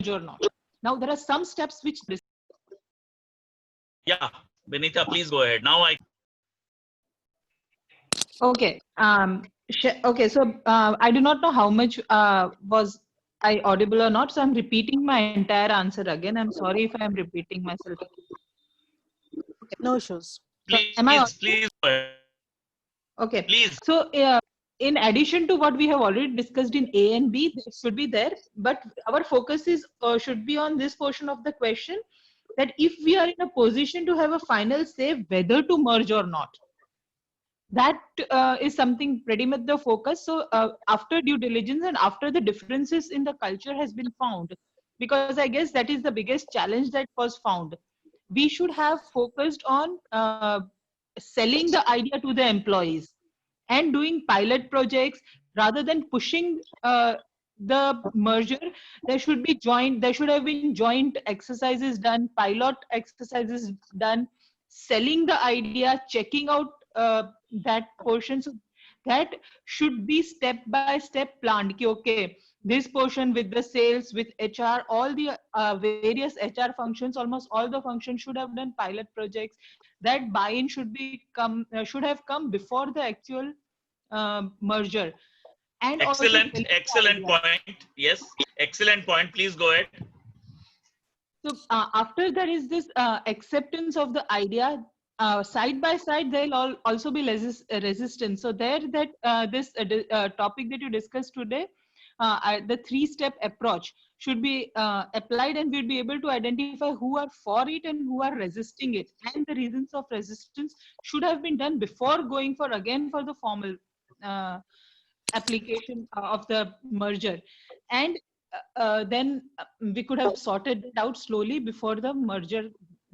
or not. Now there are some steps which Yeah, Benita, please go ahead. Now I. okay. Okay. So I do not know how much was I audible or not. So I'm repeating my entire answer again. I'm sorry if I'm repeating myself. No issues. So am I Please, please go ahead. okay? Please. So in addition to what we have already discussed in A and B, it should be there. But our focus is should be on this portion of the question, that if we are in a position to have a final say whether to merge or not, that is something pretty much the focus. So after due diligence and after the differences in the culture has been found, because I guess that is the biggest challenge that was found, we should have focused on selling the idea to the employees and doing pilot projects rather than pushing the merger. There should have been joint exercises done, pilot exercises done, selling the idea, checking out that portion. So that should be step by step planned. Ki, okay, this portion with the sales, with HR, all the various HR functions, almost all the functions should have done pilot projects. That buy-in should have come before the actual merger. And also Excellent, selling the excellent idea. point. Yes, excellent point. Please go ahead. So after there is this acceptance of the idea, side by side there will also be resistance. So there that this topic that you discussed today, the three-step approach should be applied, and we'll be able to identify who are for it and who are resisting it. And the reasons of resistance should have been done before going for the formal application of the merger. And then we could have sorted it out slowly before the merger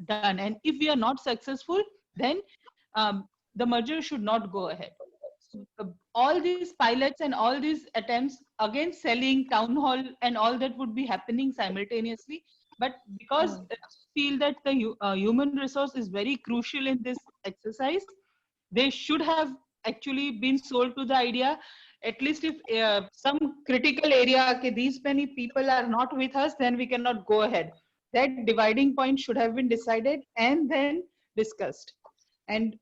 done. And if we are not successful, then the merger should not go ahead. So, all these pilots and all these attempts, again selling, town hall and all that would be happening simultaneously. But because I feel that the human resource is very crucial in this exercise, they should have actually been sold to the idea. At least if some critical area, okay, these many people are not with us, then we cannot go ahead. That dividing point should have been decided and then discussed. And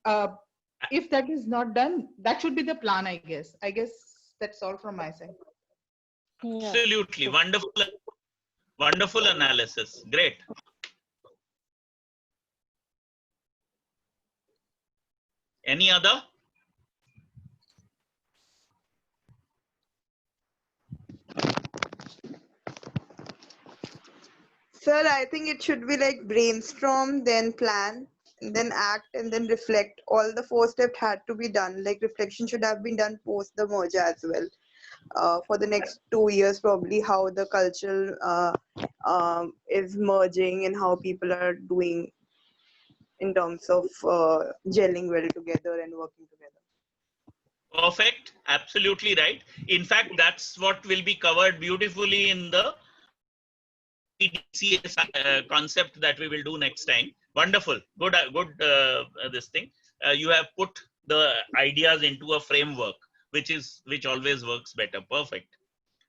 if that is not done, that should be the plan, I guess. I guess that's all from my side. Yeah. Absolutely. Wonderful. Wonderful analysis. Great. Any other? Sir, I think it should be like brainstorm, then plan, and then act, and then reflect. All the four steps had to be done. Like reflection should have been done post the merger as well. For the next 2 years, probably how the culture is merging and how people are doing in terms of gelling well together and working together. Perfect. Absolutely right. In fact, that's what will be covered beautifully in the EDCS concept that we will do next time. Wonderful. Good, this thing. You have put the ideas into a framework, which always works better. Perfect.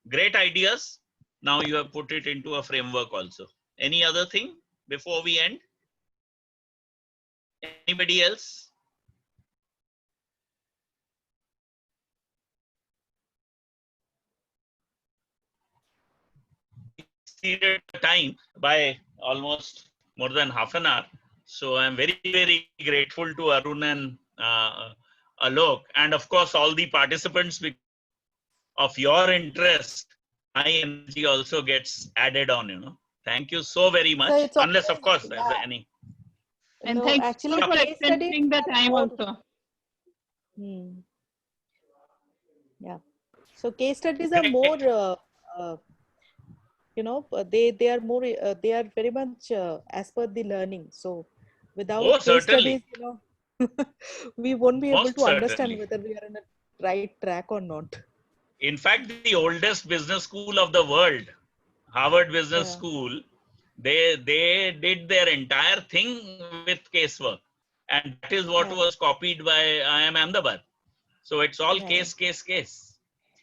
Great ideas. Now you have put it into a framework also. Any other thing before we end? Anybody else? Exceeded the time by almost more than half an hour. So I'm very, very grateful to Arun and Alok, and of course all the participants. Of your interest, my energy also gets added on. Thank you so very much. So it's Unless, of always- course, yeah. any. And No, thanks actually, for case studies extending the are time more- also. Yeah. So case studies are more, they are more, they are very much as per the learning. So without Oh, case certainly. studies, we won't be able Most to understand certainly. whether we are on a right track or not. In fact, the oldest business school of the world, Harvard Business Yeah. School, they did their entire thing with casework, and that is what Yeah. was copied by IIM Ahmedabad. So it's all Yeah. case.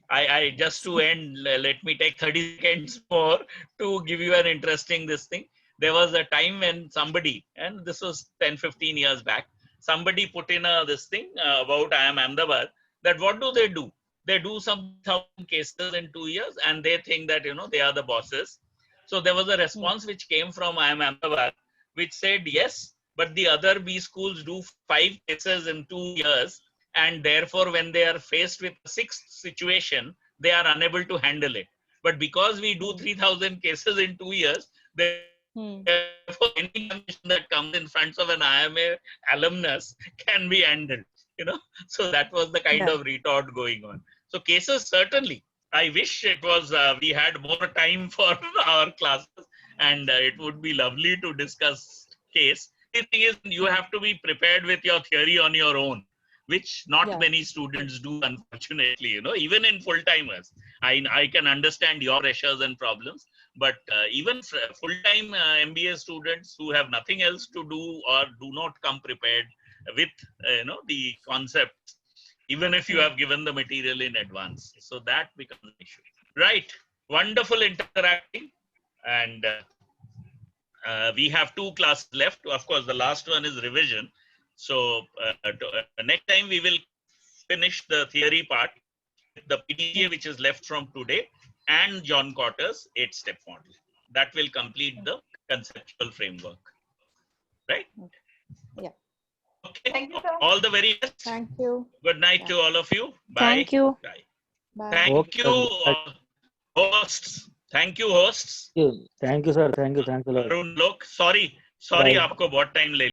I just to end, let me take 30 seconds more to give you an interesting this thing. There was a time when somebody, and this was 10-15 years back, somebody put in this thing about IIM Ahmedabad, that what do? They do some 1,000 cases in 2 years, and they think that they are the bosses. So there was a response which came from IIM Ahmedabad, which said yes, but the other B schools do 5 cases in 2 years, and therefore when they are faced with a sixth situation, they are unable to handle it. But because we do 3,000 cases in 2 years, therefore any commission that comes in front of an IMA alumnus can be handled. So that was the kind Yeah. of retort going on. So cases, certainly. I wish it was we had more time for our classes, and it would be lovely to discuss case. The thing is, you have to be prepared with your theory on your own, which not Yeah. many students do, unfortunately. Even in full-timers, I can understand your pressures and problems, but even full-time MBA students who have nothing else to do or do not come prepared with the concepts, even if you have given the material in advance, so that becomes an issue. Right. Wonderful interacting, and we have 2 classes left. Of course, the last one is revision. So next time we will finish the theory part, the PDCA which is left from today, and John Cotter's 8-step model. That will complete the conceptual framework. Right? Yeah. Okay. Thank you, sir. All the very best. Thank you. Good night Yeah. to all of you. Bye. Thank you. Bye. Bye. Thank Okay, you, sir. hosts. Thank you, hosts. Thank you, sir. Thank you. Thanks a lot. Arun, look, sorry, Bye. आपको बहुत time ले